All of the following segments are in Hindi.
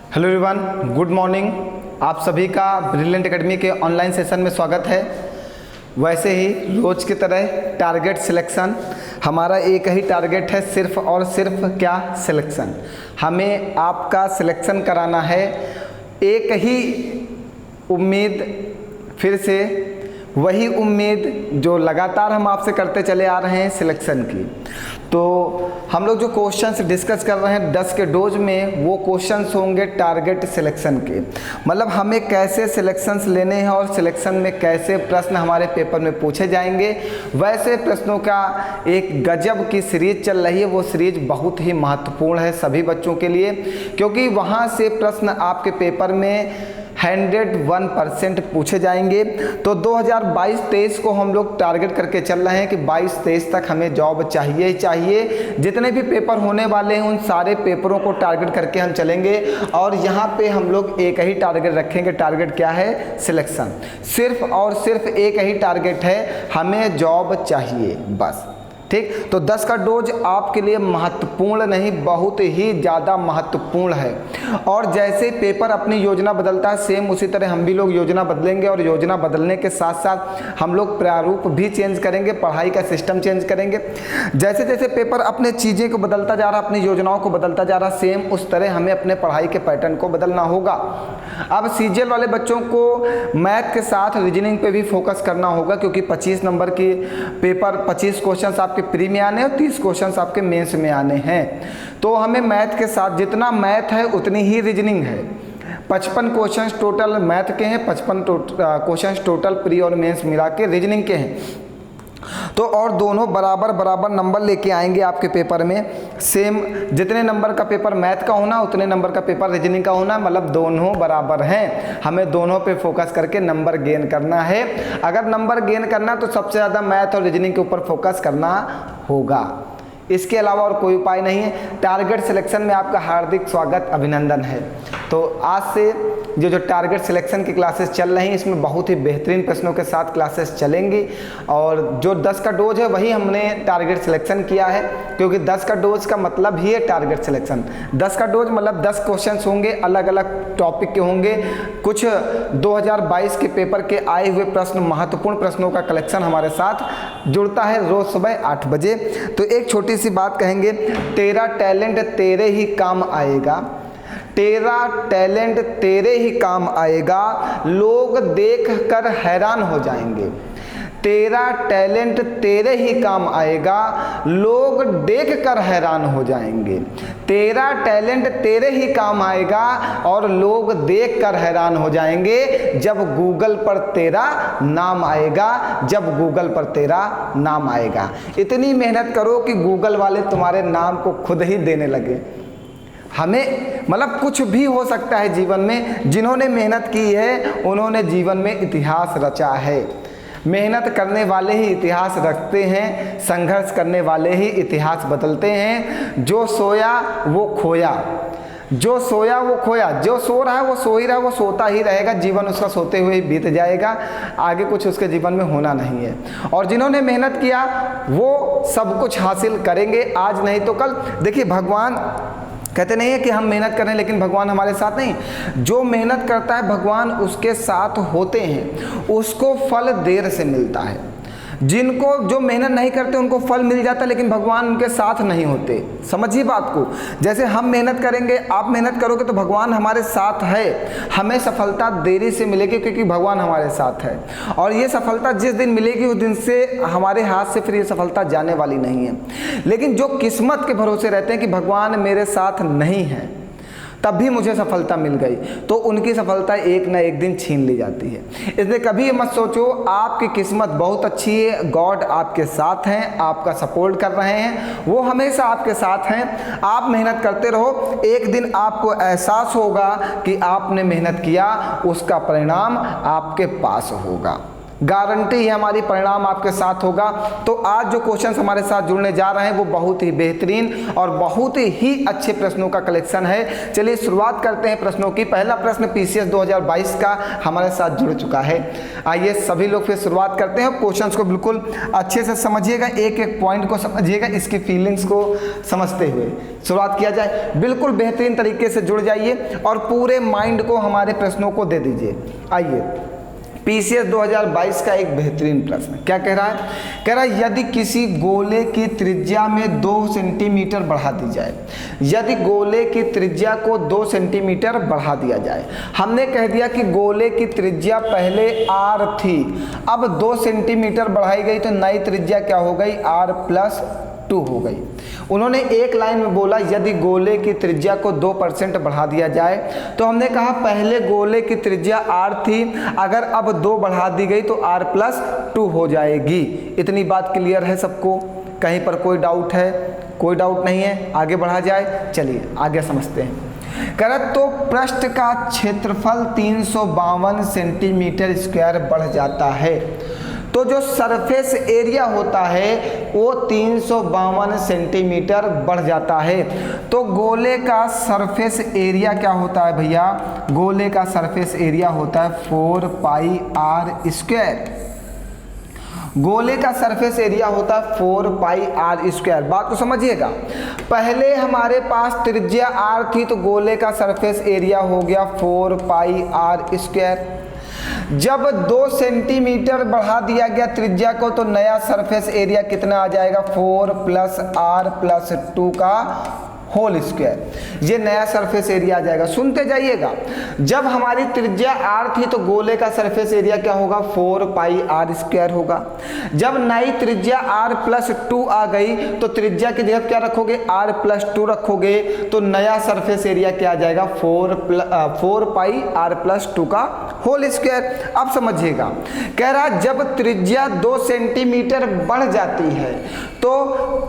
Hello everyone, good morning. आप सभी का ब्रिलियंट एकेडमी के ऑनलाइन सेशन में स्वागत है। वैसे ही रोज की तरह टारगेट सिलेक्शन, हमारा एक ही टारगेट है, सिर्फ और सिर्फ क्या, सिलेक्शन। हमें आपका सिलेक्शन कराना है। एक ही उम्मीद, फिर से वही उम्मीद जो लगातार हम आपसे करते चले आ रहे हैं, सिलेक्शन की। तो हम लोग जो क्वेश्चंस डिस्कस कर रहे हैं 10 के डोज में, वो क्वेश्चंस होंगे टारगेट सिलेक्शन के। मतलब हमें कैसे सिलेक्शंस लेने हैं और सिलेक्शन में कैसे प्रश्न हमारे पेपर में पूछे जाएंगे। वैसे प्रश्नों का एक गजब की सीरीज चल रही है। वो सीरीज बहुत ही महत्वपूर्ण है सभी बच्चों के लिए, क्योंकि वहाँ से प्रश्न आपके पेपर में 101% पूछे जाएंगे। तो 2022-23 को हम लोग टारगेट करके चल रहे हैं कि 22-23 तक हमें जॉब चाहिए ही चाहिए। जितने भी पेपर होने वाले हैं उन सारे पेपरों को टारगेट करके हम चलेंगे। और यहाँ पे हम लोग एक ही टारगेट रखेंगे। टारगेट क्या है? सिलेक्शन। सिर्फ और सिर्फ एक ही टारगेट है, हमें जॉब चाहिए, बस। ठीक, तो 10 का डोज आपके लिए महत्वपूर्ण नहीं, बहुत ही ज़्यादा महत्वपूर्ण है। और जैसे पेपर अपनी योजना बदलता है, सेम उसी तरह हम भी लोग योजना बदलेंगे। और योजना बदलने के साथ साथ हम लोग प्रारूप भी चेंज करेंगे, पढ़ाई का सिस्टम चेंज करेंगे। जैसे जैसे पेपर अपने चीज़ें को बदलता जा रहा, अपनी योजनाओं को बदलता जा रहा, सेम उस तरह हमें अपने पढ़ाई के पैटर्न को बदलना होगा। अब सीजीएल वाले बच्चों को मैथ के साथ रीजनिंग पे भी फोकस करना होगा, क्योंकि 25 नंबर की पेपर, 25 क्वेश्चन आपके प्री में आने हैं और 30 क्वेश्चंस आपके मेंस में आने हैं। तो हमें मैथ के साथ, जितना मैथ है उतनी ही रीजनिंग है। 55 क्वेश्चंस टोटल मैथ के हैं, 55 क्वेश्चंस टोटल प्री और मेंस मिला के रीजनिंग के हैं। तो और दोनों बराबर बराबर नंबर लेके आएंगे आपके पेपर में। सेम जितने नंबर का पेपर मैथ का होना, उतने नंबर का पेपर रीजनिंग का होना, मतलब दोनों बराबर हैं। हमें दोनों पे फोकस करके नंबर गेन करना है। अगर नंबर गेन करना तो सबसे ज़्यादा मैथ और रीजनिंग के ऊपर फोकस करना होगा। इसके अलावा और कोई उपाय नहीं है। टारगेट सिलेक्शन में आपका हार्दिक स्वागत, अभिनंदन है। तो आज से जो टारगेट सिलेक्शन की क्लासेस चल रही हैं, इसमें बहुत ही बेहतरीन प्रश्नों के साथ क्लासेस चलेंगी। और जो 10 का डोज है वही हमने टारगेट सिलेक्शन किया है, क्योंकि 10 का डोज का मतलब ही है टारगेट सिलेक्शन। 10 का डोज मतलब 10 क्वेश्चंस होंगे, अलग अलग टॉपिक के होंगे। कुछ 2022 के पेपर के आए हुए प्रश्न, महत्वपूर्ण प्रश्नों का कलेक्शन हमारे साथ जुड़ता है रोज सुबह 8 बजे। तो एक छोटी सी बात कहेंगे, तेरा टैलेंट तेरे ही काम आएगा, तेरा टैलेंट तेरे ही काम आएगा, लोग देख कर हैरान हो जाएंगे। तेरा टैलेंट तेरे ही काम आएगा, लोग देख कर हैरान हो जाएंगे। तेरा टैलेंट तेरे ही काम आएगा और लोग देख कर हैरान हो जाएंगे जब गूगल पर तेरा नाम आएगा, जब गूगल पर तेरा नाम आएगा। इतनी मेहनत करो कि गूगल वाले तुम्हारे नाम को खुद ही देने लगे। हमें मतलब कुछ भी हो सकता है जीवन में। जिन्होंने मेहनत की है उन्होंने जीवन में इतिहास रचा है। मेहनत करने वाले ही इतिहास रखते हैं, संघर्ष करने वाले ही इतिहास बदलते हैं। जो सोया वो खोया, जो सोया वो खोया। जो सो रहा है वो सो ही रहा है, वो सोता ही रहेगा। जीवन उसका सोते हुए बीत जाएगा, आगे कुछ उसके जीवन में होना नहीं है। और जिन्होंने मेहनत किया वो सब कुछ हासिल करेंगे, आज नहीं तो कल। देखिए, भगवान कहते नहीं है कि हम मेहनत करें लेकिन भगवान हमारे साथ नहीं। जो मेहनत करता है भगवान उसके साथ होते हैं, उसको फल देर से मिलता है। जिनको जो मेहनत नहीं करते उनको फल मिल जाता है, लेकिन भगवान उनके साथ नहीं होते। समझिए बात को। जैसे हम मेहनत करेंगे, आप मेहनत करोगे तो भगवान हमारे साथ है, हमें सफलता देरी से मिलेगी क्योंकि भगवान हमारे साथ है। और ये सफलता जिस दिन मिलेगी उस दिन से हमारे हाथ से फिर ये सफलता जाने वाली नहीं है। लेकिन जो किस्मत के भरोसे रहते हैं कि भगवान मेरे साथ नहीं है, तब भी मुझे सफलता मिल गई, तो उनकी सफलता एक न एक दिन छीन ली जाती है। इसलिए कभी मत सोचो, आपकी किस्मत बहुत अच्छी है, गॉड आपके साथ हैं, आपका सपोर्ट कर रहे हैं, वो हमेशा आपके साथ हैं। आप मेहनत करते रहो, एक दिन आपको एहसास होगा कि आपने मेहनत किया, उसका परिणाम आपके पास होगा। गारंटी है हमारी परिणाम आपके साथ होगा। तो आज जो क्वेश्चन हमारे साथ जुड़ने जा रहे हैं वो बहुत ही बेहतरीन और बहुत ही अच्छे प्रश्नों का कलेक्शन है। चलिए शुरुआत करते हैं प्रश्नों की। पहला प्रश्न पीसीएस 2022 का हमारे साथ जुड़ चुका है। आइए सभी लोग फिर शुरुआत करते हैं। क्वेश्चंस को बिल्कुल अच्छे से समझिएगा, एक एक पॉइंट को समझिएगा, इसकी फीलिंग्स को समझते हुए शुरुआत किया जाए। बिल्कुल बेहतरीन तरीके से जुड़ जाइए और पूरे माइंड को हमारे प्रश्नों को दे दीजिए। आइए पीसीएस 2022 का एक बेहतरीन प्रश्न क्या कह रहा है? कह रहा है यदि किसी गोले की त्रिज्या में 2 सेंटीमीटर बढ़ा दी जाए, यदि गोले की त्रिज्या को 2 सेंटीमीटर बढ़ा दिया जाए। हमने कह दिया कि गोले की त्रिज्या पहले r थी, अब 2 सेंटीमीटर बढ़ाई गई तो नई त्रिज्या क्या हो गई? r+2 हो गई। उन्होंने एक लाइन में बोला यदि गोले की त्रिज्या को 2% बढ़ा दिया जाए, तो हमने कहा पहले गोले की त्रिज्या r थी, अगर अब 2 बढ़ा दी गई तो r+2 हो जाएगी। इतनी बात क्लियर है सबको? कहीं पर कोई डाउट है? कोई डाउट नहीं है? आगे बढ़ा जाए, चलिए आगे समझते हैं। कह रहा तो पृष्ठ का क्षेत्रफल 352 सेंटीमीटर स्क्वायर बढ़ जाता है, तो जो सरफेस एरिया होता है वो 352 सेंटीमीटर बढ़ जाता है। तो गोले का सरफेस एरिया क्या होता है भैया? गोले का सरफेस एरिया होता है 4πr²। गोले का सरफेस एरिया होता है 4πr²। बात को समझिएगा, पहले हमारे पास त्रिज्या r थी तो गोले का सरफेस एरिया हो गया 4πr²। जब 2 सेंटीमीटर बढ़ा दिया गया त्रिज्या को तो नया सरफेस एरिया कितना आ जाएगा? 4+r+2 का होल स्क्वायर। ये नया सरफेस एरिया आ जाएगा। सुनते जाइएगा, जब हमारी त्रिज्या r थी तो गोले का सरफेस एरिया क्या होगा? 4πr² होगा। जब नई त्रिज्या r+2 आ गई तो त्रिज्या की जगह क्या रखोगे? r+2 रखोगे, तो नया सरफेस एरिया क्या आ जाएगा? 4πr+2 का होल स्क्वायर। अब समझिएगा, कह रहा जब त्रिज्या 2 सेंटीमीटर बढ़ जाती है तो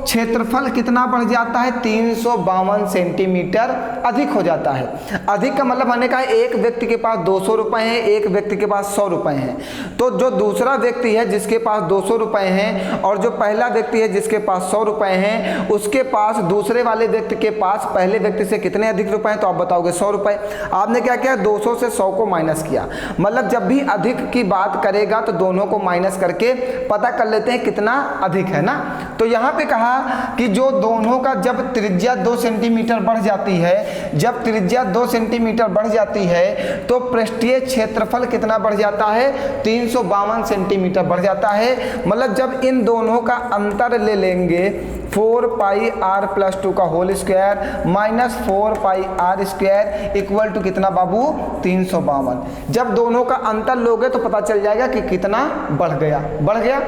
क्षेत्रफल कितना बढ़ जाता है? 352 सेंटीमीटर अधिक हो जाता है। अधिक का मतलब मैंने कहा एक व्यक्ति के पास 200 रुपए हैं, एक व्यक्ति के पास 100 रुपए हैं, तो जो दूसरा व्यक्ति है जिसके पास 200 रुपए हैं और जो पहला व्यक्ति है जिसके पास 100 रुपए हैं, उसके पास दूसरे वाले व्यक्ति के पास पहले व्यक्ति से कितने अधिक रुपए हैं? तो आप बताओगे 100 रुपए। आपने क्या किया? 200 से 100 को माइनस किया। मतलब जब भी अधिक की बात करेगा तो दोनों को माइनस करके पता कर लेते हैं कितना अधिक है ना। तो यहाँ पे कहा कि जो दोनों का जब त्रिज्या 2 सेंटीमीटर बढ़ जाती है, जब त्रिज्या 2 सेंटीमीटर बढ़ जाती है तो पृष्ठीय क्षेत्रफल कितना बढ़ जाता है? 352 सेंटीमीटर बढ़ जाता है। मतलब जब इन दोनों का अंतर ले लेंगे 4πr+2 का whole square minus 4πr² equal to कितना बाबू? 352। जब दोनों का अंतर लोगे तो पता चल जाएगा कि कितना बढ़ गया। बढ़ गया।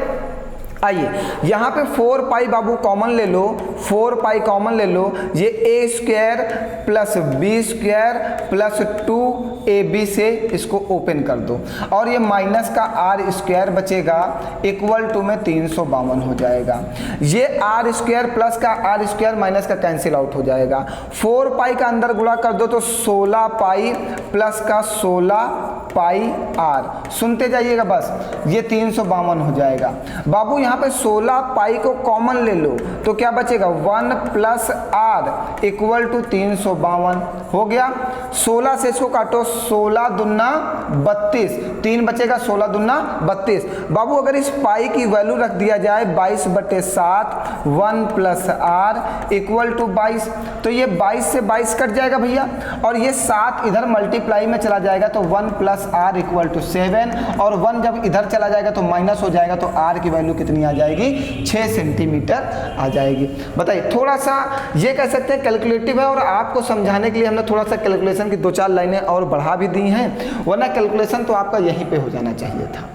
आइए यहाँ पे 4π बाबू कॉमन ले लो, 4π कॉमन ले लो, ये a² + b² + 2ab से इसको ओपन कर दो और ये माइनस का r² बचेगा इक्वल टू में 352 हो जाएगा। ये r² प्लस का r² माइनस का कैंसिल आउट हो जाएगा। 4π का अंदर गुणा कर दो तो 16π प्लस का 16πr। सुनते जाइएगा बस, ये 352 हो जाएगा। बाबू यहाँ पे 16π को कॉमन ले लो तो क्या बचेगा? 1 + r इक्वल टू 352 हो गया। 16 से इसको काटो, 16 दूना 32, 3 बचेगा, 16 दूना 32। बाबू अगर इस पाई की वैल्यू रख दिया जाए 22/7 1 + r इक्वल टू 22, तो ये 22 से 22 कट जाएगा भैया और ये 7 इधर मल्टीप्लाई में चला जाएगा तो 1 + r इक्वल टू 7 और 1 जब इधर चला जाएगा तो माइनस हो जाएगा तो r की वैल्यू कितनी आ जाएगी? 6 सेंटीमीटर आ जाएगी। बताइए, थोड़ा सा ये कह सकते हैं कैलकुलेटिव है और आपको समझाने के लिए हमने थोड़ा सा कैलकुलेशन की 2-4 लाइनें और बढ़ा भी दी हैं, वरना कैलकुलेशन तो आपका यहीं पे हो जाना चाहिए था।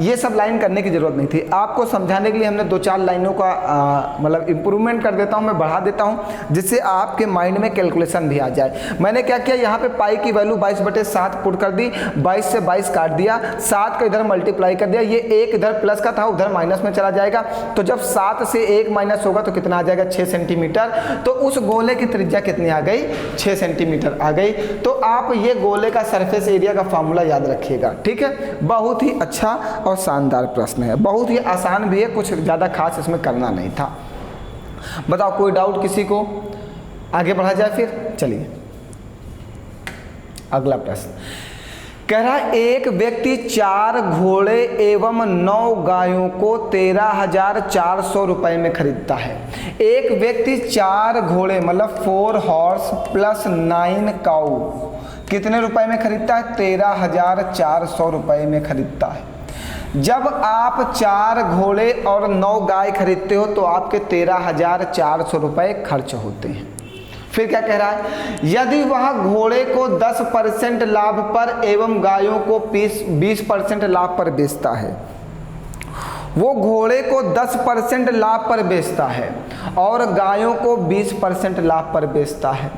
ये सब लाइन करने की ज़रूरत नहीं थी। आपको समझाने के लिए हमने 2-4 लाइनों का मतलब इम्प्रूवमेंट कर देता हूँ, मैं बढ़ा देता हूँ जिससे आपके माइंड में कैलकुलेशन भी आ जाए। मैंने क्या किया, यहाँ पे पाई की वैल्यू 22/7 पुट कर दी, 22 से 22 काट दिया, 7 का इधर मल्टीप्लाई कर दिया, ये 1 इधर प्लस का था उधर माइनस में चला जाएगा, तो जब 7 से 1 माइनस होगा तो कितना आ जाएगा? 6 सेंटीमीटर। तो उस गोले की त्रिज्या कितनी आ गई? 6 सेंटीमीटर आ गई। तो आप ये गोले का सरफेस एरिया का फॉर्मूला याद रखिएगा, ठीक है? बहुत ही अच्छा और शानदार प्रश्न है, बहुत ही आसान भी है, कुछ ज़्यादा खास इसमें करना नहीं था। बताओ कोई डाउट किसी को? आगे बढ़ा जाए फिर, चलिए अगला प्रश्न कह रहा है एक व्यक्ति 4 घोड़े एवं 9 गायों को 13,400 रुपये में खरीदता है। एक व्यक्ति 4 घोड़े मतलब 4 हॉर्स प्लस 9 काऊ कितने रुपए में खरीदता है? 13,400 रुपये में खरीदता है। जब आप 4 घोड़े और 9 गाय खरीदते हो तो आपके 13,400 रुपये खर्च होते हैं। फिर क्या कह रहा है? यदि वह घोड़े को 10% लाभ पर एवं गायों को 20% लाभ पर बेचता है, वो घोड़े को 10% लाभ पर बेचता है और गायों को 20% लाभ पर बेचता है,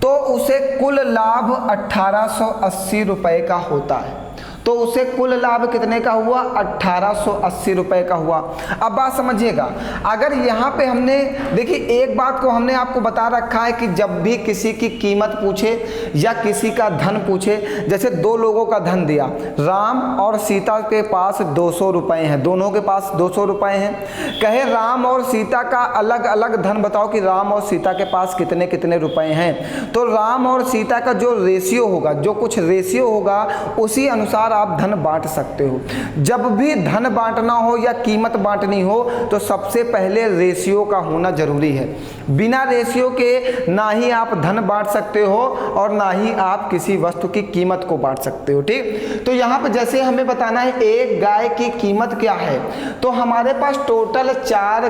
तो उसे कुल लाभ 1880 रुपये का होता है। तो उसे कुल लाभ कितने का हुआ? 1880 रुपये का हुआ। अब बात समझिएगा, अगर यहाँ पे हमने देखिए एक बात को हमने आपको बता रखा है कि जब भी किसी की कीमत पूछे या किसी का धन पूछे, जैसे 2 लोगों का धन दिया, राम और सीता के पास 200 रुपये हैं, दोनों के पास 200 रुपये हैं, कहे राम और सीता का अलग अलग धन बताओ कि राम और सीता के पास कितने कितने रुपए हैं। तो राम और सीता का जो रेशियो होगा, जो कुछ रेशियो होगा, उसी अनुसार आप धन बांट सकते हो। जब भी धन बांटना हो या कीमत बांटनी हो तो सबसे पहले रेशियो का होना जरूरी है। बिना रेशियो के ना ही आप धन बांट सकते हो और ना ही आप किसी वस्तु की कीमत को बांट सकते हो। ठीक, तो यहाँ पे जैसे हमें बताना है एक गाय की कीमत क्या है, तो हमारे पास टोटल 4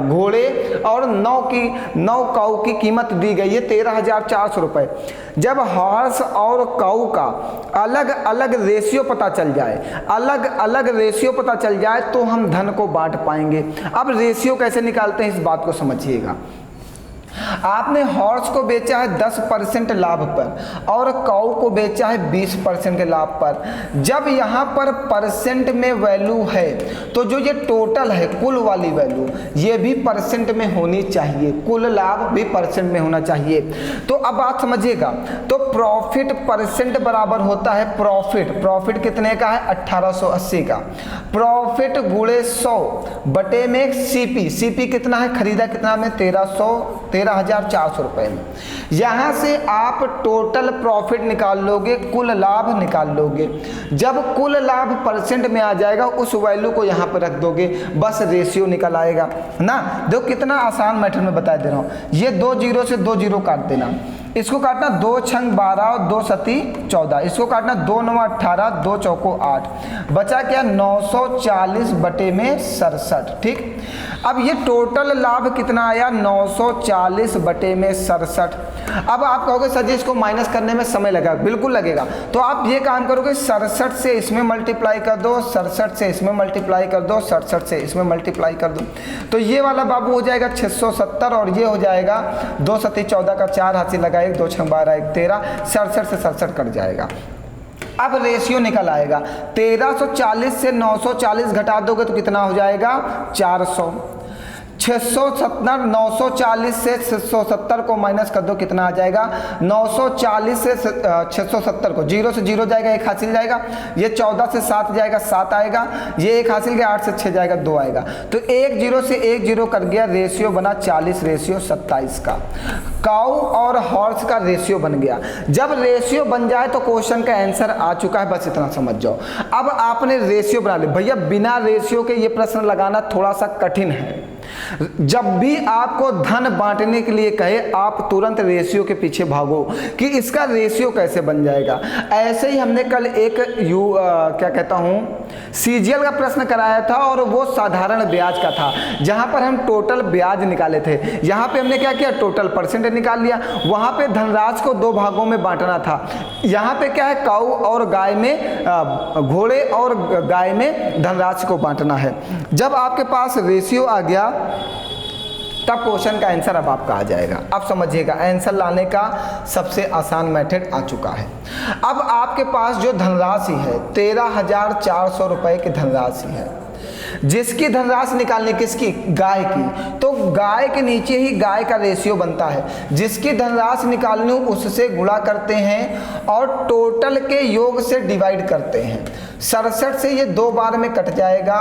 घोड़े और 9 काऊ की कीमत दी गई है 13,400 रुपये। जब हॉर्स और काऊ का अलग अलग रेशियो पता चल जाए, अलग अलग रेशियो पता चल जाए तो हम धन को बांट पाएंगे। अब रेशियो कैसे निकालते हैं इस बात को समझिएगा। आपने हॉर्स को बेचा है 10% लाभ पर और काऊ को बेचा है 20% के लाभ पर। जब यहाँ पर परसेंट में वैल्यू है तो जो ये टोटल है कुल वाली वैल्यू ये भी परसेंट में होनी चाहिए, कुल लाभ भी परसेंट में होना चाहिए। तो अब बात समझिएगा, तो प्रॉफिट परसेंट बराबर होता है प्रॉफिट कितने का है? 1880 का। प्रॉफिट गुणे 100 बटे में सीपी कितना है? खरीदा कितना में? 13,400 रुपये में। यहाँ से आप टोटल प्रॉफिट निकाल लोगे, कुल लाभ निकाल लोगे। जब कुल लाभ परसेंट में आ जाएगा उस वैल्यू को यहाँ पर रख दोगे, बस रेशियो निकल आएगा ना। देखो कितना आसान मेथड में बता दे रहा हूँ। ये 2 जीरो से 2 जीरो काट देना, इसको काटना 2 छंग 12 और 2 सती 14, इसको काटना 2 9 18 2 चौको 8, बचा क्या? 940 बटे में 67। ठीक, अब ये टोटल लाभ कितना आया? 940 बटे में 67। अब आप कहोगे सर जी इसको माइनस करने में समय लगा, बिल्कुल लगेगा। तो आप ये काम करोगे 67 से इसमें मल्टीप्लाई कर दो, 67 से इसमें मल्टीप्लाई कर दो, 67 से इसमें मल्टीप्लाई कर दो, तो ये वाला बाबू हो जाएगा 670 और ये हो जाएगा 2 सती 14 का 4 हाथ से लगाए 2 छंग 12 1 13, 67 से 67 कट जाएगा। अब रेशियो निकल आएगा, 1340 से 940 घटा दोगे तो कितना हो जाएगा? 400। 670 940 से 670 को माइनस कर दो, कितना आ जाएगा? 940 से 670 को, 0 से 0 जाएगा, 1 हासिल जाएगा, ये 14 से 7 जाएगा, 7 आएगा, ये 1 हासिल गया, 8 से 6 जाएगा, 2 आएगा। तो 1 0 से 1 0 कर गया, रेशियो बना 40:27 का। काऊ और हॉर्स का रेशियो बन गया। जब रेशियो बन जाए तो क्वेश्चन का आंसर आ चुका है, बस इतना समझ जाओ। अब आपने रेशियो बना लिया। भैया बिना रेशियो के ये प्रश्न लगाना थोड़ा सा कठिन है। जब भी आपको धन बांटने के लिए कहे आप तुरंत रेशियो के पीछे भागो कि इसका रेशियो कैसे बन जाएगा। ऐसे ही हमने कल एक क्या कहता हूँ सीजीएल का प्रश्न कराया था और वो साधारण ब्याज का था, जहां पर हम टोटल ब्याज निकाले थे। यहाँ पे हमने क्या किया? टोटल परसेंट निकाल लिया। वहां पे धनराशि को 2 भागों में बांटना था। यहाँ पे क्या है? काऊ और गाय में, घोड़े और गाय में धनराशि को बांटना है। जब आपके पास रेशियो आ गया तब क्वेश्चन का आंसर अब आपका आ जाएगा। अब समझिएगा आंसर लाने का सबसे आसान मेथड आ चुका है। अब आपके पास जो धनराशि है 13,400 रुपये की धनराशि है, जिसकी धनराशि निकालनी, किसकी? गाय की। तो गाय के नीचे ही गाय का रेशियो बनता है, जिसकी धनराशि निकालनी हो उससे गुणा करते हैं और टोटल के योग से डिवाइड करते हैं। 67 से ये 2 बार में कट जाएगा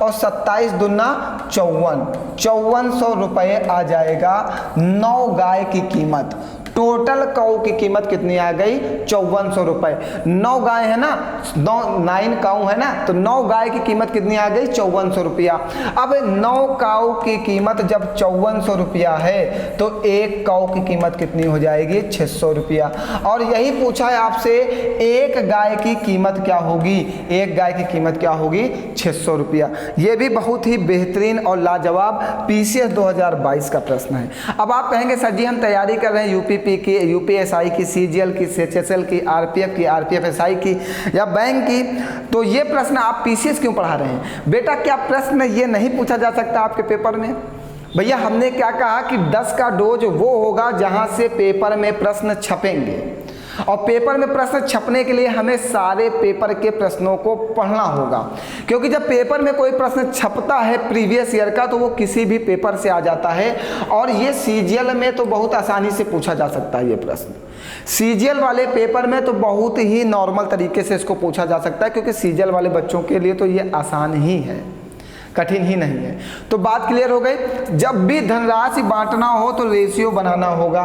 और 27 दूना 5400 रुपये आ जाएगा 9 गाय की कीमत। टोटल काऊ की कीमत कितनी आ गई? 5400 रुपये। 9 गाय है ना, 9 काऊ है ना, तो 9 गाय की कीमत कितनी आ गई? 5400 रुपया। अब 9 काऊ की कीमत जब 5400 रुपया है तो 1 काऊ की कीमत कितनी हो जाएगी? 600 रुपया। और यही पूछा है आपसे, 1 गाय की कीमत क्या होगी? 1 गाय की कीमत क्या होगी? 600 रुपया। ये भी बहुत ही बेहतरीन और लाजवाब पीसीएस 2022 का प्रश्न है। अब आप कहेंगे सर जी हम तैयारी कर रहे हैं यूपीपी की, यूपीएसआई की, सीजीएल की, सीएचएसएल की, आरपीएफ की, आरपीएफएसआई की या बैंक की, तो ये प्रश्न आप पीसीएस क्यों पढ़ा रहे हैं? बेटा क्या प्रश्न ये नहीं पूछा जा सकता आपके पेपर में? भैया हमने क्या कहा कि 10 का डोज वो होगा जहां से पेपर में प्रश्न छपेंगे, और पेपर में प्रश्न छपने के लिए हमें सारे पेपर के प्रश्नों को पढ़ना होगा, क्योंकि जब पेपर में कोई प्रश्न छपता है प्रीवियस ईयर का तो वो किसी भी पेपर से आ जाता है। और ये सीजीएल में तो बहुत आसानी से पूछा जा सकता है ये प्रश्न। सीजीएल वाले पेपर में तो बहुत ही नॉर्मल तरीके से इसको पूछा जा सकता है, क्योंकि सीजीएल वाले बच्चों के लिए तो ये आसान ही है, कठिन ही नहीं है। तो बात क्लियर हो गई। जब भी धनराशि बांटना हो तो रेशियो बनाना होगा।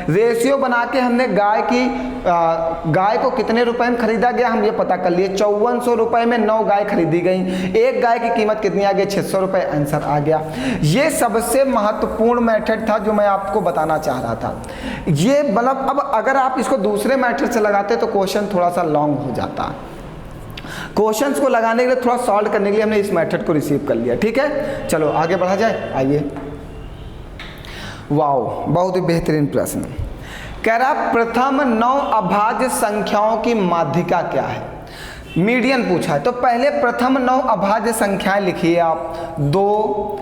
रेशियो बना के हमने गाय को कितने रुपए में खरीदा गया हम ये पता कर लिए। 5400 रुपए में 9 गाय खरीदी गई। 1 गाय की कीमत कितनी आ गई? 600 रुपए। आंसर आ गया। ये सबसे महत्वपूर्ण मेथड था जो मैं आपको बताना चाह रहा था। ये मतलब अब अगर आप इसको दूसरे मेथड से लगाते तो क्वेश्चन थोड़ा सा लॉन्ग हो जाता। क्वेश्चंस को लगाने के लिए, थोड़ा सॉल्व करने के लिए हमने इस मेथड को रिसीव कर लिया। ठीक है, चलो आगे बढ़ा जाए। आइए, वाओ बहुत ही बेहतरीन प्रश्न कह रहा, प्रथम 9 अभाज्य संख्याओं की माध्यिका क्या है? मीडियन पूछा है, तो पहले प्रथम 9 अभाज्य संख्याएं लिखिए आप। 2,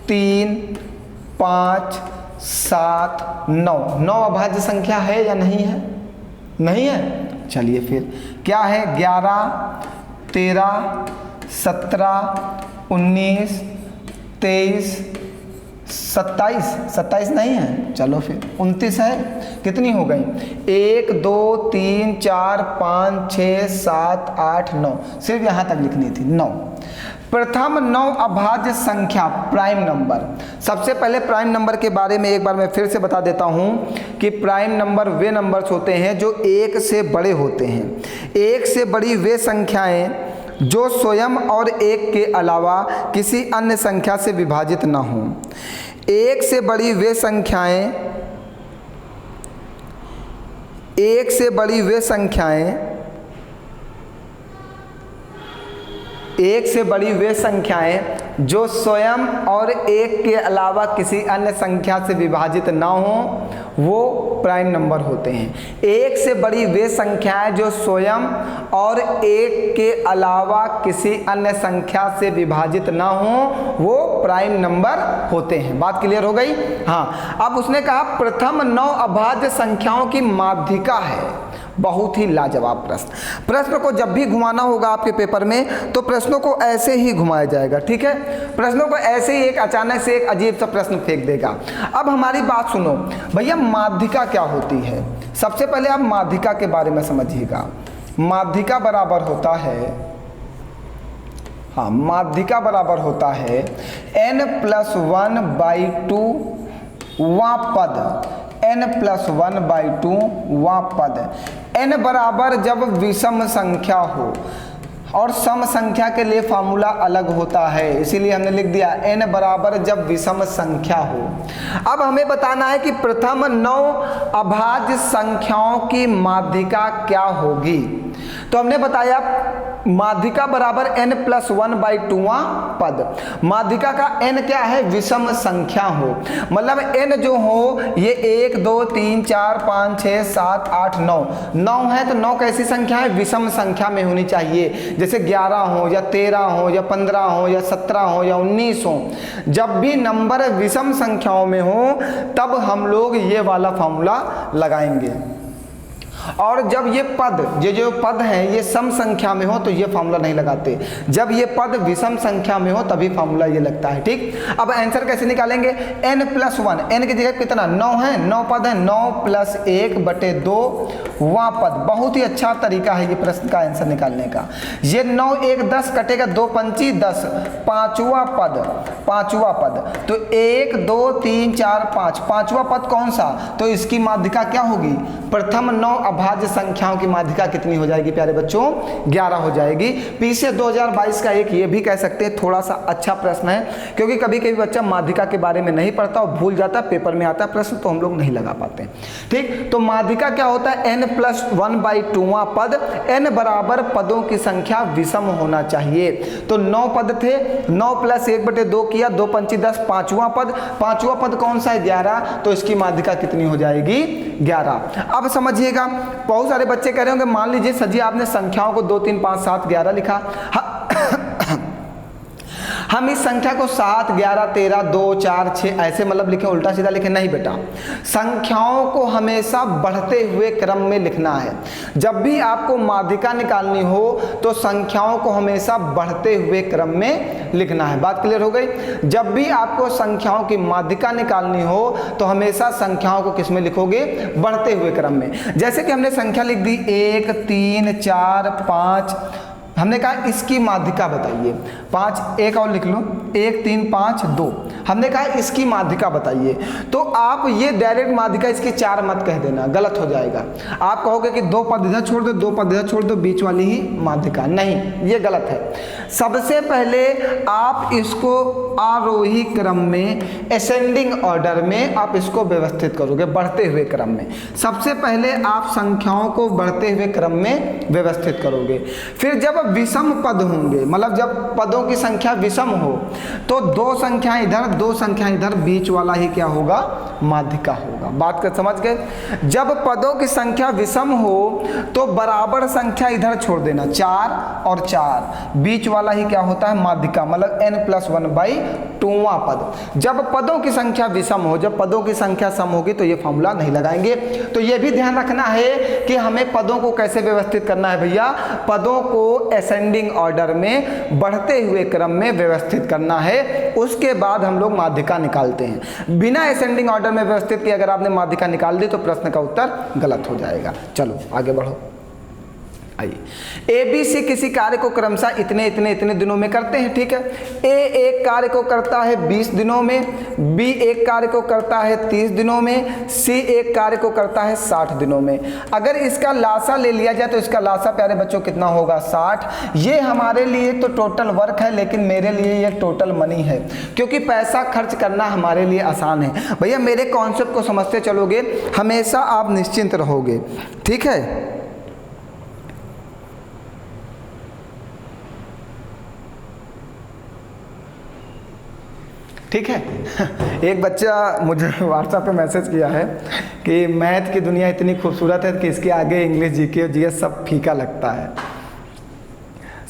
3, 5, 7, 9। 9 अभाज्य संख्या है या नहीं है? नहीं है। चलिए फिर क्या है? 11, 13, 17, 19, 23, 27 नहीं है। चलो फिर 29 है। कितनी हो गई? 1, 2, 3, 4, 5, 6, 7, 8, 9। सिर्फ यहाँ तक लिखनी थी 9। प्रथम 9 अभाज्य संख्या प्राइम नंबर। सबसे पहले प्राइम नंबर के बारे में एक बार मैं फिर से बता देता हूं कि प्राइम नंबर वे नंबर्स होते हैं जो 1 से बड़े होते हैं। 1 से बड़ी वे संख्याएं जो स्वयं और 1 के अलावा किसी अन्य संख्या से विभाजित ना हों। 1 से बड़ी वे संख्याएं 1 से बड़ी वे संख्याएं 1 से बड़ी वे संख्याएं जो स्वयं और 1 के अलावा किसी अन्य संख्या से विभाजित ना हो वो प्राइम नंबर होते हैं। 1 से बड़ी वे संख्याएं जो स्वयं और 1 के अलावा किसी अन्य संख्या से विभाजित ना हो वो प्राइम नंबर होते हैं। बात क्लियर हो गई? हाँ। अब उसने कहा प्रथम 9 अभाज्य संख्याओं की माध्यिका है। बहुत ही लाजवाब प्रश्न। प्रश्न को जब भी घुमाना होगा आपके पेपर में तो प्रश्नों को ऐसे ही घुमाया जाएगा। ठीक है, प्रश्नों को ऐसे ही एक अचानक से एक अजीब सा प्रश्न फेंक देगा। अब हमारी बात सुनो भैया, माध्यिका क्या होती है? सबसे पहले आप माध्यिका के बारे में समझिएगा। माध्यिका बराबर होता है, हाँ, माध्यिका बराबर होता है n+1/2 वां पद, n+1/2 वां पद। n बराबर जब विषम संख्या हो, और सम संख्या के लिए फार्मूला अलग होता है, इसीलिए हमने लिख दिया n बराबर जब विषम संख्या हो। अब हमें बताना है कि प्रथम 9 अभाज्य संख्याओं की माध्यिका क्या होगी। तो हमने बताया माध्यिका बराबर n+1/2 पद। माध्यिका का n क्या है? विषम संख्या हो, मतलब n जो हो ये 1, 2, 3, 4, 5, 6, 7, 8, 9। 9 है तो 9 कैसी संख्या है? विषम संख्या में होनी चाहिए। जैसे 11 हो या 13 हो या 15 हो या 17 हो या 19 हो, जब भी नंबर विषम संख्याओं में हो तब हम लोग ये वाला फॉर्मूला लगाएंगे। और जब ये पद, ये जो पद हैं ये सम संख्या में हो तो ये फार्मूला नहीं लगाते, जब ये पद विषम संख्या में हो तभी फार्मूला ये लगता है। ठीक, अब आंसर कैसे निकालेंगे? n+1, n की जगह कितना 9 है, 9 पद है, 9 + 1/2 वां पद। बहुत ही अच्छा तरीका है ये प्रश्न का आंसर निकालने का। ये 9 1 10 कटेगा, 2 पंची 10, पांचवा पद, पांचवा पद तो 1 2 3 4 5, पांचवा पद कौन सा? तो इसकी माध्यिका क्या होगी? प्रथम 9 अभाज्य संख्याओं की माध्यिका कितनी हो जाएगी प्यारे बच्चों? 11 हो जाएगी। पीछे 2022 का एक ये भी कह सकते हैं थोड़ा सा अच्छा प्रश्न है, क्योंकि कभी कभी बच्चा माध्यिका के बारे में नहीं पढ़ता और भूल जाता, पेपर में आता प्रश्न तो हम लोग नहीं लगा पाते। ठीक, तो माध्यिका क्या होता है? n+1/2वां पद, n बराबर पदों की संख्या विषम होना चाहिए। तो 9 पद थे, 9 + 1/2 किया, 2 पंची 10, पांचवा पद, पांचवा पद कौन सा है? 11, तो इसकी माध्यिका कितनी हो जाएगी? 11। अब समझिएगा, बहुत सारे बच्चे कह रहे होंगे मान लीजिए सर जी आपने संख्याओं को 2 3 5 7 11 लिखा, हम इस संख्या को 7 11 13 2 4 6 ऐसे मतलब लिखे, उल्टा सीधा लिखे? नहीं बेटा, संख्याओं को हमेशा बढ़ते हुए क्रम में लिखना है। जब भी आपको माध्यिका निकालनी हो तो संख्याओं को हमेशा बढ़ते हुए क्रम में लिखना है। बात क्लियर हो गई? जब भी आपको संख्याओं की माध्यिका निकालनी हो तो हमेशा संख्याओं को किस में लिखोगे? बढ़ते हुए क्रम में। जैसे कि हमने संख्या लिख दी 1 3 4 5, हमने कहा इसकी माध्यिका बताइए, 5, एक और लिख लो, 1 3 5 2, हमने कहा इसकी माध्यिका बताइए। तो आप ये डायरेक्ट माध्यिका इसकी 4 मत कह देना, गलत हो जाएगा। आप कहोगे कि 2 पद इधर छोड़ दो, 2 पद इधर छोड़ दो, बीच वाली ही माध्यिका, नहीं, ये गलत है। सबसे पहले आप इसको आरोही क्रम में, असेंडिंग ऑर्डर में आप इसको व्यवस्थित करोगे, बढ़ते हुए क्रम में। सबसे पहले आप संख्याओं को बढ़ते हुए क्रम में व्यवस्थित करोगे। फिर जब विषम पद होंगे, मतलब जब पदों की संख्या विषम हो तो 2 संख्याएं इधर 2 संख्याएं इधर, बीच वाला ही क्या होगा? माध्यिका होगा। बात कर समझ गए? जब पदों की संख्या विषम हो तो बराबर संख्या इधर छोड़ देना, 4 और 4, बीच वाला ही क्या होता है? माध्यिका, मतलब n+1/2वां पद। जब पदों की संख्या विषम हो, जब पदों की संख्या सम होगी तो ये फॉर्मूला नहीं लगाएंगे। तो ये भी ध्यान रखना है कि हमें पदों को कैसे व्यवस्थित करना है भैया? पदों को असेंडिंग ऑर्डर में, बढ़ते हुए क्रम में व्यवस्थित करना है, उसके बाद हम लोग माध्यिका निकालते हैं। बिना असेंडिंग ऑर्डर में व्यवस्थित किए अगर आपने माध्यिका निकाल दी तो प्रश्न का उत्तर गलत हो जाएगा। चलो आगे बढ़ो। आइए, ABC किसी कार्य को क्रमशः इतने इतने इतने दिनों में करते हैं। ठीक है, A एक कार्य को करता है 20 दिनों में, B एक कार्य को करता है 30 दिनों में, C एक कार्य को करता है 60 दिनों में। अगर इसका लासा ले लिया जाए तो इसका लासा प्यारे बच्चों कितना होगा? 60। ये हमारे लिए तो टोटल वर्क है, लेकिन मेरे लिए ये टोटल मनी है, क्योंकि पैसा खर्च करना हमारे लिए आसान है। भैया मेरे कॉन्सेप्ट को समझते चलोगे, हमेशा आप निश्चिंत रहोगे। ठीक है, ठीक है। एक बच्चा मुझे व्हाट्सएप पे मैसेज किया है कि मैथ की दुनिया इतनी खूबसूरत है कि इसके आगे इंग्लिश जीके और जीएस सब फीका लगता है।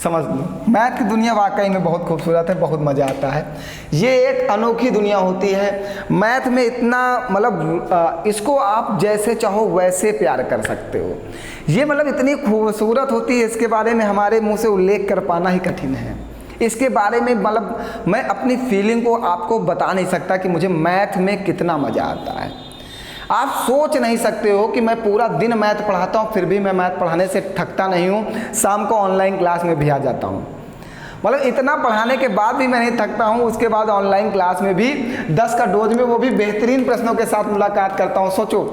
समझ लो, मैथ की दुनिया वाकई में बहुत खूबसूरत है, बहुत मज़ा आता है। ये एक अनोखी दुनिया होती है। मैथ में इतना मतलब इसको आप जैसे चाहो वैसे प्यार कर सकते हो। ये मतलब इतनी खूबसूरत होती है, इसके बारे में हमारे मुँह से उल्लेख कर पाना ही कठिन है। इसके बारे में मतलब मैं अपनी फीलिंग को आपको बता नहीं सकता कि मुझे मैथ में कितना मज़ा आता है। आप सोच नहीं सकते हो कि मैं पूरा दिन मैथ पढ़ाता हूँ, फिर भी मैं मैथ पढ़ाने से थकता नहीं हूँ। शाम को ऑनलाइन क्लास में भी आ जाता हूँ, मतलब इतना पढ़ाने के बाद भी मैं नहीं थकता हूँ। उसके बाद ऑनलाइन क्लास में भी 10 का डोज में वो भी बेहतरीन प्रश्नों के साथ मुलाकात करता हूँ। सोचो,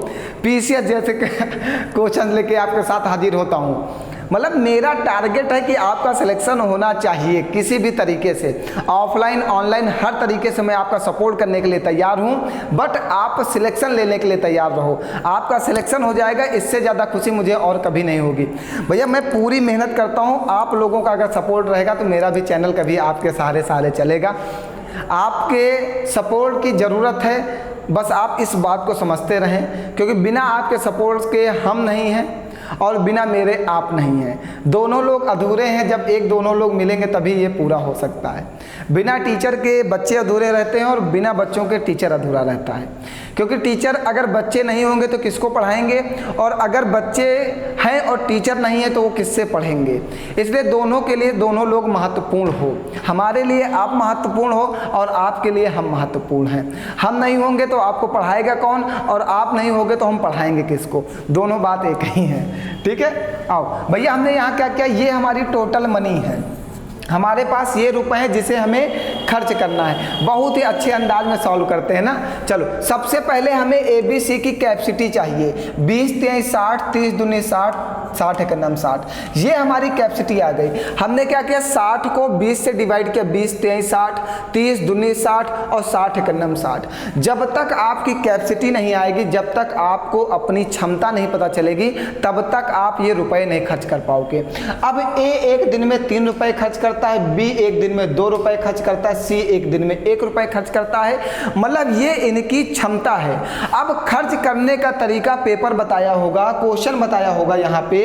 पीसीएस जैसे क्वेश्चन लेके आपके साथ हाजिर होता हूँ। मतलब मेरा टारगेट है कि आपका सिलेक्शन होना चाहिए किसी भी तरीके से, ऑफलाइन ऑनलाइन हर तरीके से मैं आपका सपोर्ट करने के लिए तैयार हूं। बट आप सिलेक्शन लेने के लिए तैयार रहो। आपका सिलेक्शन हो जाएगा, इससे ज़्यादा खुशी मुझे और कभी नहीं होगी। भैया मैं पूरी मेहनत करता हूं, आप लोगों का अगर सपोर्ट रहेगा तो मेरा भी चैनल कभी आपके सहारे चलेगा। आपके सपोर्ट की ज़रूरत है, बस आप इस बात को समझते रहें, क्योंकि बिना आपके सपोर्ट के हम नहीं हैं और बिना मेरे आप नहीं हैं। दोनों लोग अधूरे हैं, जब एक दोनों लोग मिलेंगे तभी ये पूरा हो सकता है। बिना टीचर के बच्चे अधूरे रहते हैं और बिना बच्चों के टीचर अधूरा रहता है। क्योंकि टीचर अगर बच्चे नहीं होंगे तो किसको पढ़ाएंगे, और अगर बच्चे हैं और टीचर नहीं है तो वो किससे पढ़ेंगे। इसलिए दोनों के लिए दोनों लोग महत्वपूर्ण हो। हमारे लिए आप महत्वपूर्ण हो और आपके लिए हम महत्वपूर्ण हैं। हम नहीं होंगे तो आपको पढ़ाएगा कौन, और आप नहीं होंगे तो हम पढ़ाएंगे किसको। दोनों बात एक ही है, ठीक है। आओ भैया, हमने यहाँ क्या किया, ये हमारी टोटल मनी है, हमारे पास ये रुपए हैं जिसे हमें खर्च करना है। बहुत ही अच्छे अंदाज में सॉल्व करते हैं ना। चलो, सबसे पहले हमें ABC की कैपेसिटी चाहिए। 20 23 60, 30 दूनी 60, 60 एक नाम 60, ये हमारी कैपेसिटी आ गई। हमने क्या किया, 60 को 20 से डिवाइड किया, 20 23 60, 30 दूनी 60 और 60 एक नाम 60। जब तक आपकी कैपेसिटी नहीं आएगी, जब तक आपको अपनी क्षमता नहीं पता चलेगी, तब तक आप ये रुपए नहीं खर्च कर पाओगे। अब A एक दिन में 3 रुपए खर्च करता है, B एक दिन में 2 रुपए खर्च करता है, C एक दिन में 1 रुपए खर्च करता है। मतलब ये इनकी क्षमता है। अब खर्च करने का तरीका पेपर बताया होगा, क्वेश्चन बताया होगा यहाँ पे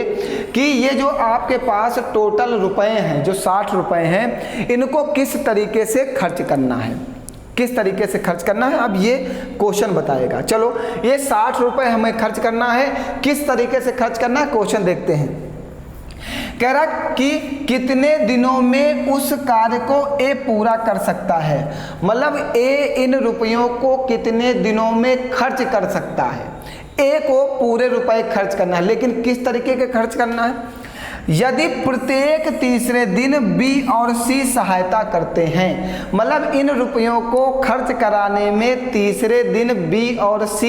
कि ये जो आपके पास टोटल रुपए हैं, जो 60 रुपए हैं, इनको किस तरीके से खर्च करना है, किस तरीके से खर्च करना है। अब ये क्वेश्चन बताएगा। चलो, ये 60 रुपए हमें खर्च करना है, किस तरीके से खर्च करना है क्वेश्चन देखते हैं। कह रहा कि कितने दिनों में उस कार्य को A पूरा कर सकता है। मतलब A इन रुपयों को कितने दिनों में खर्च कर सकता है। A को पूरे रुपए खर्च करना है, लेकिन किस तरीके के खर्च करना है। यदि प्रत्येक तीसरे दिन B और C सहायता करते हैं, मतलब इन रुपयों को खर्च कराने में तीसरे दिन B और C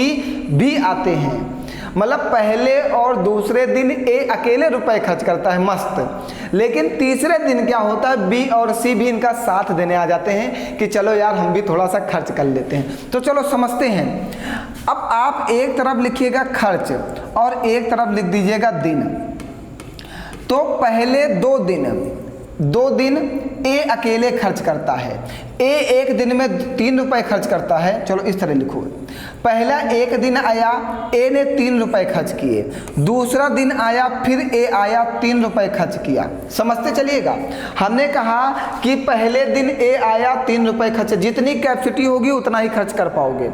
भी आते हैं। मतलब पहले और दूसरे दिन A अकेले रुपए खर्च करता है, मस्त, लेकिन तीसरे दिन क्या होता है, B और C भी इनका साथ देने आ जाते हैं कि चलो यार हम भी थोड़ा सा खर्च कर लेते हैं। तो चलो समझते हैं। अब आप एक तरफ लिखिएगा खर्च और एक तरफ लिख दीजिएगा दिन। तो पहले 2 दिन A अकेले खर्च करता है। A एक दिन में 3 रुपए खर्च करता है। चलो इस तरह लिखो, पहला एक दिन आया, A ने 3 रुपए खर्च किए। दूसरा दिन आया, फिर A आया, 3 रुपए खर्च किया। समझते चलिएगा। हमने कहा कि पहले दिन A आया, 3 रुपए खर्च, जितनी कैपेसिटी होगी उतना ही खर्च कर पाओगे।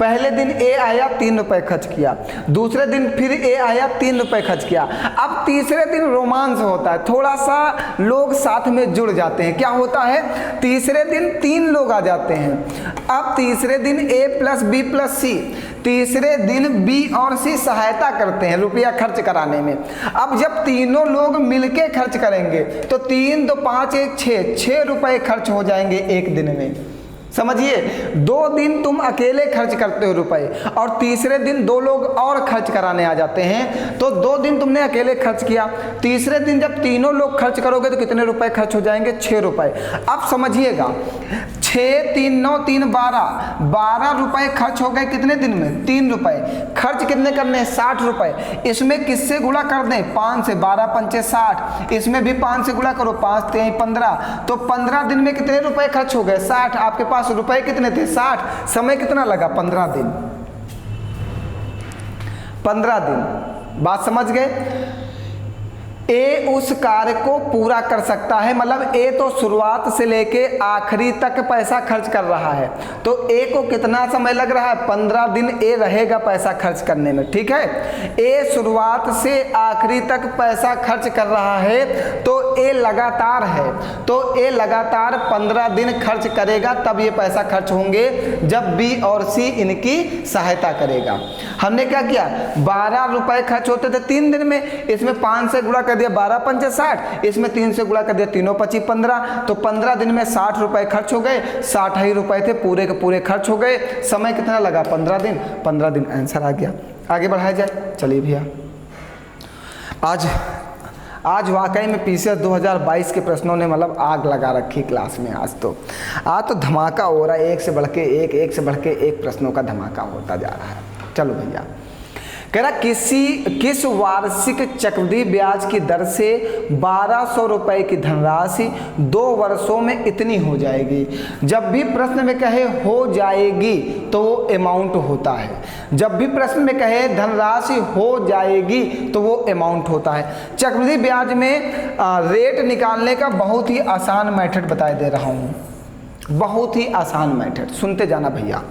पहले दिन A आया, 3 रुपए खर्च किया। दूसरे दिन फिर A आया, 3 रुपए खर्च किया। अब तीसरे दिन रोमांस होता है, थोड़ा सा लोग साथ में जुड़ जाते हैं। क्या होता है, तीसरे दिन 3 लोग आ जाते हैं। अब तीसरे दिन A plus B plus C, तीसरे दिन B और C सहायता करते हैं रुपया खर्च कराने में। अब जब तीनों लोग मिलके खर्च करेंगे तो 3 2 5 1 6 रुपए खर्च हो जाएंगे एक दिन में। समझिए, 2 दिन तुम अकेले खर्च करते हो रुपए और तीसरे दिन 2 लोग और खर्च कराने आ जाते हैं। तो 2 दिन तुमने अकेले खर्च किया, तीसरे दिन जब तीनों लोग खर्च करोगे तो कितने रुपए खर्च हो जाएंगे, 6 रुपए। अब समझिएगा, 6 3 9 3 12 रुपए खर्च हो गए कितने दिन में, 3 रुपए। खर्च कितने करने हैं, 60 रुपए। इसमें किससे गुणा कर दें, 5 से, 12 पंचे 60। इसमें भी 5 से गुणा करो, 5 3 15। तो 15 दिन में कितने रुपए खर्च हो गए, 60। आपके पास रुपए कितने थे, 60। समय कितना लगा, 15 दिन। 15 दिन। बात समझ गए। A उस कार्य को पूरा कर सकता है, मतलब A तो शुरुआत से लेके आखिरी तक पैसा खर्च कर रहा है। तो A को कितना समय लग रहा है, 15 दिन A रहेगा पैसा खर्च करने में। ठीक है, A शुरुआत से आखिरी तक पैसा खर्च कर रहा है, तो A लगातार है, तो A लगातार 15 दिन खर्च करेगा, तब ये पैसा खर्च होंगे जब B और C इनकी सहायता करेगा। हमने क्या किया, 12 रुपए खर्च होते थे 3 दिन में, इसमें 5 से गुणा कर दिया, 12 पंचे 60। इसमें 3 से गुणा कर दिया, 3 25 15। तो 15 दिन में 60 रुपए खर्च हो गए, 60 ही रुपए थे, पूरे के पूरे खर्च हो गए। समय कितना लगा, 15 दिन। 15 दिन आंसर आ गया। आगे बढ़ाया जाए। चलिए भैया, आज वाकई में पीसीएस 2022 के प्रश्नों ने मतलब आग लगा रखी क्लास में। आज तो धमाका हो रहा है, एक से बढ़ के एक प्रश्नों का धमाका होता जा रहा है। चलो भैया, कह रहा किस वार्षिक चक्रवृद्धि ब्याज की दर से 1200 रुपए की धनराशि 2 वर्षों में इतनी हो जाएगी। जब भी प्रश्न में कहे हो जाएगी तो वो अमाउंट होता है, जब भी प्रश्न में कहे धनराशि हो जाएगी तो वो अमाउंट होता है। चक्रवृद्धि ब्याज में रेट निकालने का बहुत ही आसान मेथड बता दे रहा हूँ, बहुत ही आसान मेथड, सुनते जाना भैया।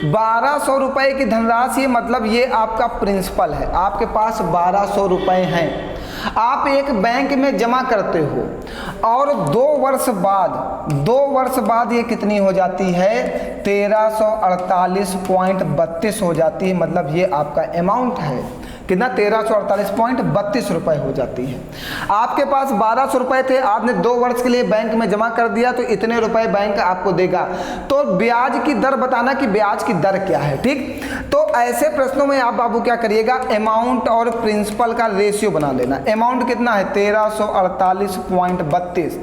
1200 रुपये की धनराशि, मतलब ये आपका प्रिंसिपल है, आपके पास 1200 रुपये हैं, आप एक बैंक में जमा करते हो और 2 वर्ष बाद ये कितनी हो जाती है, 1348.32 हो जाती है, मतलब ये आपका अमाउंट है कितना, 1348.32 रुपये हो जाती है। आपके पास 1200 रुपये थे, आपने 2 वर्ष के लिए बैंक में जमा कर दिया, तो इतने रुपए बैंक आपको देगा। तो ब्याज की दर बताना कि ब्याज की दर क्या है, ठीक। तो ऐसे प्रश्नों में आप बाबू क्या करिएगा, अमाउंट और प्रिंसिपल का रेशियो बना लेना। अमाउंट कितना है, 1348.32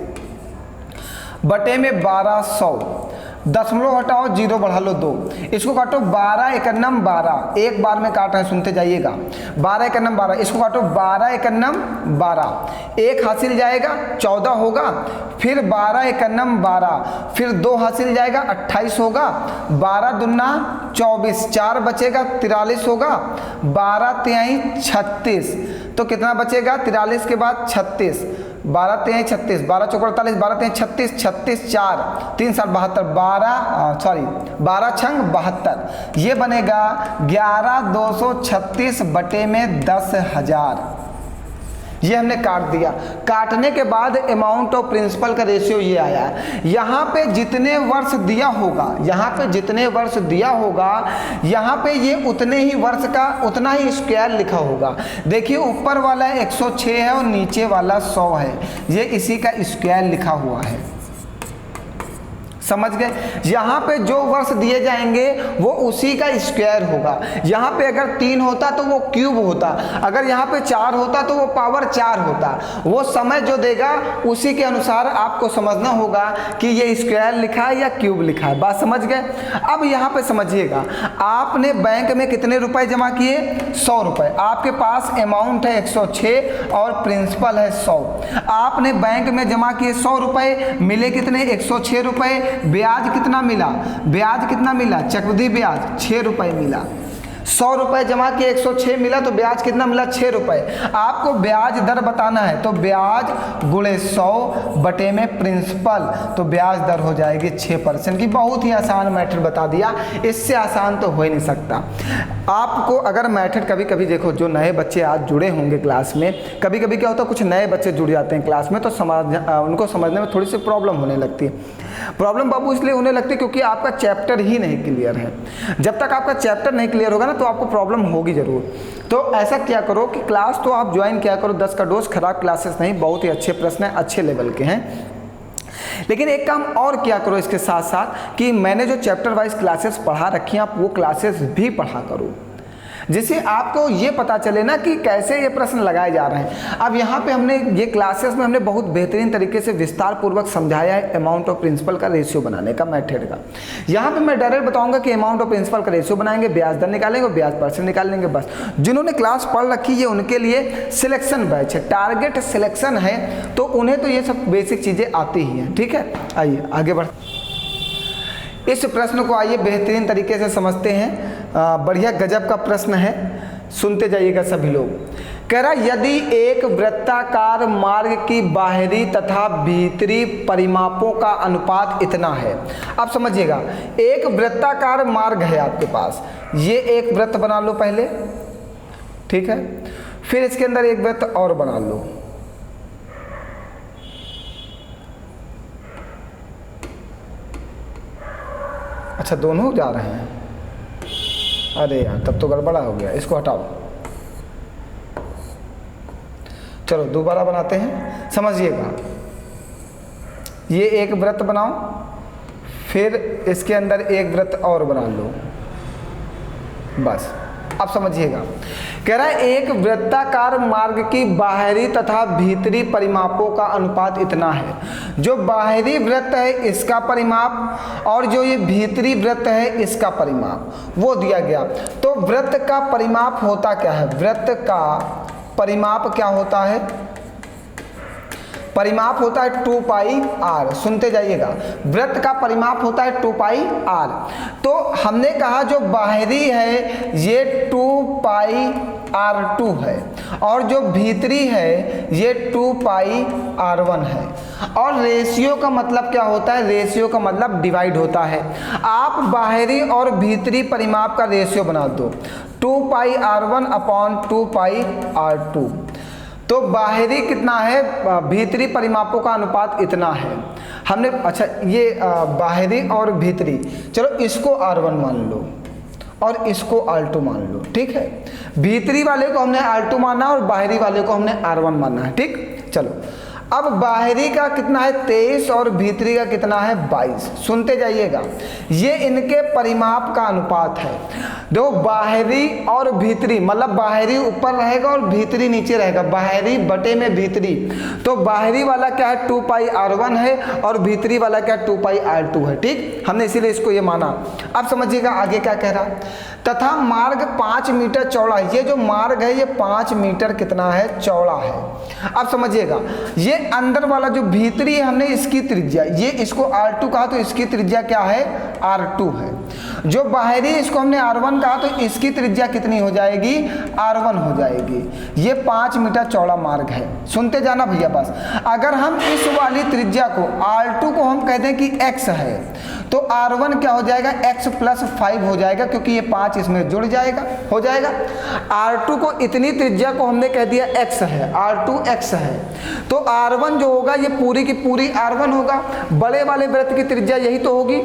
बटे में 1200, दशमलव हटाओ, जीरो बढ़ा लो 2, इसको काटो 12 एकन्नम 12, एक बार में काट रहे हैं, सुनते जाइएगा, 12 एकन्नम 12, इसको काटो 12 एकन्नम 12, एक हासिल जाएगा 14 होगा, फिर 12 एकन्नम 12, फिर 2 हासिल जाएगा 28 होगा, 12 दूना 24, 4 बचेगा 43 होगा, 12 तिहाई 36, तो कितना बचेगा, 43 के बाद 36, 12 तिहाई 36, 12 चौक 48, 12 तिहाई 36, 36 4, 3 7 72, 12 छंग 72, ये बनेगा 11236 बटे में 10,000। ये हमने काट दिया। काटने के बाद अमाउंट ऑफ प्रिंसिपल का रेशियो ये आया। यहाँ पे जितने वर्ष दिया होगा, यहाँ पे जितने वर्ष दिया होगा, यहाँ पे ये उतने ही वर्ष का उतना ही स्क्वायर लिखा होगा। देखिए ऊपर वाला 106 है और नीचे वाला 100 है, ये इसी का स्क्वायर लिखा हुआ है, समझ गए। यहाँ पे जो वर्ष दिए जाएंगे वो उसी का स्क्वायर होगा। यहाँ पे अगर 3 होता तो वो क्यूब होता, अगर यहाँ पे 4 होता तो वो पावर 4 होता। वो समय जो देगा उसी के अनुसार आपको समझना होगा कि ये स्क्वायर लिखा है या क्यूब लिखा है। बात समझ गए। अब यहाँ पे समझिएगा, आपने बैंक में कितने रुपए जमा किए, 100 रुपए। आपके पास अमाउंट है 106 और प्रिंसिपल है 100। आपने बैंक में जमा किए 100 रुपए, मिले कितने, 106 रुपए। ब्याज कितना मिला, ब्याज कितना मिला, चक्रवृद्धि ब्याज 6 रुपए मिला। 100 रुपए जमा किए, 106 मिला, तो ब्याज कितना मिला, 6 रुपए। आपको ब्याज दर बताना है, तो ब्याज गुणे 100 बटे में प्रिंसिपल, तो ब्याज दर हो जाएगी 6% की। बहुत ही आसान मैथड बता दिया, इससे आसान तो हो ही नहीं सकता। आपको अगर मैथड कभी कभी देखो, जो नए बच्चे आज जुड़े होंगे क्लास में, कभी कभी क्या होता है, कुछ नए बच्चे जुड़ जाते हैं क्लास में, तो उनको समझने में थोड़ी सी प्रॉब्लम होने लगती है। प्रॉब्लम बाबू इसलिए होने लगती है क्योंकि आपका चैप्टर ही नहीं क्लियर है। जब तक आपका चैप्टर नहीं क्लियर होगा ना, तो आपको प्रॉब्लम होगी ज़रूर। तो ऐसा क्या करो कि क्लास तो आप ज्वाइन किया करो, 10 का डोज, खराब क्लासेस नहीं, बहुत ही अच्छे प्रश्न हैं, अच्छे लेवल के हैं। लेकिन एक काम और क्या करो इसके साथ साथ, कि मैंने जो चैप्टर वाइज क्लासेस पढ़ा रखी हैं, आप वो क्लासेस भी पढ़ा करो, जिससे आपको ये पता चले ना कि कैसे ये प्रश्न लगाए जा रहे हैं। अब यहाँ पे हमने ये क्लासेस में हमने बहुत बेहतरीन तरीके से विस्तार पूर्वक समझाया है अमाउंट ऑफ प्रिंसिपल का रेशियो बनाने का मेथड का। यहाँ पे मैं डायरेक्ट बताऊंगा कि अमाउंट ऑफ प्रिंसिपल का रेशियो बनाएंगे, ब्याज दर निकालेंगे, ब्याज परसेंट निकाल लेंगे। बस जिन्होंने क्लास पढ़ रखी है उनके लिए सिलेक्शन बैच है, टारगेट सिलेक्शन है, तो उन्हें तो ये सब बेसिक चीज़ें आती ही हैं। ठीक है, आइए आगे बढ़, इस प्रश्न को आइए बेहतरीन तरीके से समझते हैं। बढ़िया गजब का प्रश्न है, सुनते जाइएगा सभी लोग। कह रहा, यदि एक वृत्ताकार मार्ग की बाहरी तथा भीतरी परिमापों का अनुपात इतना है। अब समझिएगा, एक वृत्ताकार मार्ग है आपके पास, ये एक वृत्त बना लो पहले, ठीक है, फिर इसके अंदर एक वृत्त और बना लो, अच्छा दोनों जा रहे हैं, अरे यार तब तो गड़बड़ा हो गया, इसको हटाओ। चलो दोबारा बनाते हैं, समझिएगा। ये एक वृत्त बनाओ, फिर इसके अंदर एक वृत्त और बना लो, बस। अब समझिएगा, कह रहा है एक वृत्ताकार मार्ग की बाहरी तथा भीतरी परिमापों का अनुपात इतना है। जो बाहरी वृत्त है इसका परिमाप और जो ये भीतरी वृत्त है इसका परिमाप वो दिया गया। तो वृत्त का परिमाप होता क्या है, वृत्त का परिमाप क्या होता है, परिमाप होता है 2 पाई r। सुनते जाइएगा, वृत्त का परिमाप होता है 2 पाई r। तो हमने कहा जो बाहरी है ये 2 पाई r2 है और जो भीतरी है ये 2 पाई r1 है। और रेशियो का मतलब क्या होता है, रेशियो का मतलब डिवाइड होता है। आप बाहरी और भीतरी परिमाप का रेशियो बना दो 2πr1 अपॉन 2πr2। तो बाहरी कितना है, भीतरी परिमापों का अनुपात इतना है। हमने अच्छा ये बाहरी और भीतरी, चलो इसको R1 मान लो और इसको R2 मान लो, ठीक है। भीतरी वाले को हमने R2 माना और बाहरी वाले को हमने R1 माना है, ठीक। चलो अब बाहरी का कितना है 23 और भीतरी का कितना है 22। सुनते जाइएगा, ये इनके परिमाप का अनुपात है। देखो बाहरी और भीतरी मतलब बाहरी ऊपर रहेगा और भीतरी नीचे रहेगा, बाहरी बटे में भीतरी। तो बाहरी वाला क्या है 2πr1 है और भीतरी वाला क्या 2πr2 है, ठीक। हमने इसीलिए इसको ये माना। अब समझिएगा आगे क्या कह रहा, तथा मार्ग 5 मीटर चौड़ा है। ये जो मार्ग है ये 5 मीटर कितना है चौड़ा है। अब समझिएगा, ये अंदर वाला जो भीतरी है हमने इसकी त्रिज्या, ये इसको R2 कहा तो इसकी त्रिज्या क्या है R2 है। जो बाहरी इसको हमने R1 कहा तो इसकी त्रिज्या कितनी हो जाएगी R1 हो जाएगी। ये 5 मीटर चौड़ा मार्ग है। सुनते जाना भैया बस। अगर हम इस वाली त्रिज्या को R2 को हम कहते हैं कि x है तो R1 क्या हो जाएगा x + 5 हो जाएगा, क्योंकि ये 5 इसमें जुड़ जाएगा, हो जाएगा। R2 को इतनी त्रिज्या को हमने कह दिया x है, R2 x है, तो R1 जो होगा ये पूरी की पूरी R1 होगा। बड़े वाले वृत्त की त्रिज्या यही तो होगी।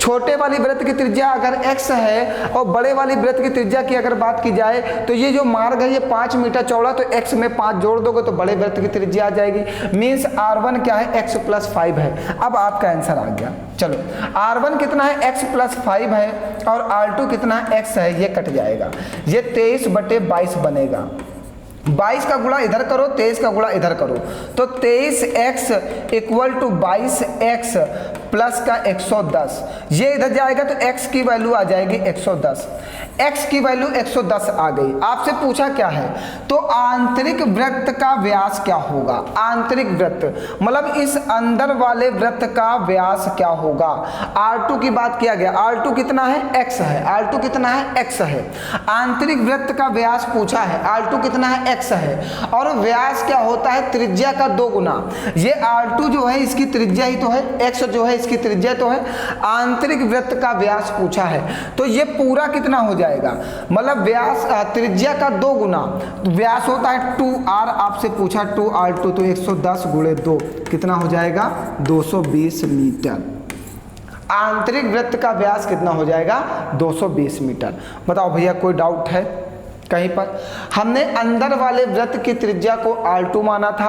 छोटे वाली वृत्त की त्रिज्या अगर x है और बड़े वाली वृत्त की त्रिज्या की अगर बात की जाए तो ये जो मार्ग है ये 5 मीटर चौड़ा, तो x में 5 जोड़ दोगे तो बड़े वृत्त की त्रिज्या आ जाएगी। मीन्स R1 क्या है x + 5 है। अब आपका आंसर आ गया। चलो R1 कितना है x + 5 है और R2 कितना है x है, ये कट जाएगा, ये 23/22 बनेगा। 22 का गुणा इधर करो, 23 का गुणा इधर करो, तो 23x = 22x प्लस का 110। ये इधर जाएगा तो x की वैल्यू आ जाएगी 110। x की वैल्यू 110 आ गई। आपसे पूछा क्या है, तो आंतरिक वृत्त का व्यास क्या होगा। आंतरिक वृत्त मतलब इस अंदर वाले वृत्त का व्यास क्या होगा। R2 की बात किया गया, R2 कितना है x है, R2 कितना है x है। आंतरिक वृत्त का व्यास पूछा है, R2 कितना है x है, और व्यास क्या होता है त्रिज्या का 2 गुना। ये R2 जो है इसकी त्रिज्या ही तो है, x जो है इसकी त्रिज्या तो है। आंतरिक वृत्त का व्यास पूछा है तो ये पूरा कितना हो जाएगा, मतलब व्यास त्रिज्या का 2 गुना। व्यास होता है 2r, आपसे पूछा 2r2, तो 110 × 2 कितना हो जाएगा 220 मीटर। आंतरिक वृत्त का व्यास कितना हो जाएगा 220 मीटर। बताओ भैया कोई डाउट है कहीं पर। हमने अंदर वाले वृत्त की त्रिज्या को R2 माना था,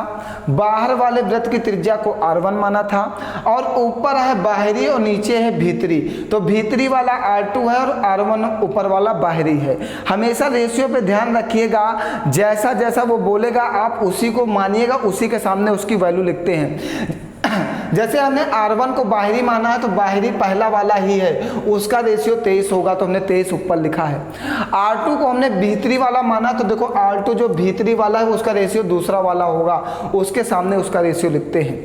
बाहर वाले वृत्त की त्रिज्या को R1 माना था, और ऊपर है बाहरी और नीचे है भीतरी, तो भीतरी वाला R2 है और R1 ऊपर वाला बाहरी है। हमेशा रेशियो पे ध्यान रखिएगा, जैसा जैसा वो बोलेगा आप उसी को मानिएगा, उसी के सामने उसकी वैल्यू लिखते हैं। जैसे हमने R1 को बाहरी माना है तो बाहरी पहला वाला ही है, उसका रेशियो 23 होगा तो हमने 23 ऊपर लिखा है। R2 को हमने भीतरी वाला माना तो देखो R2 जो भीतरी वाला है उसका रेशियो दूसरा वाला होगा, उसके सामने उसका रेशियो लिखते हैं।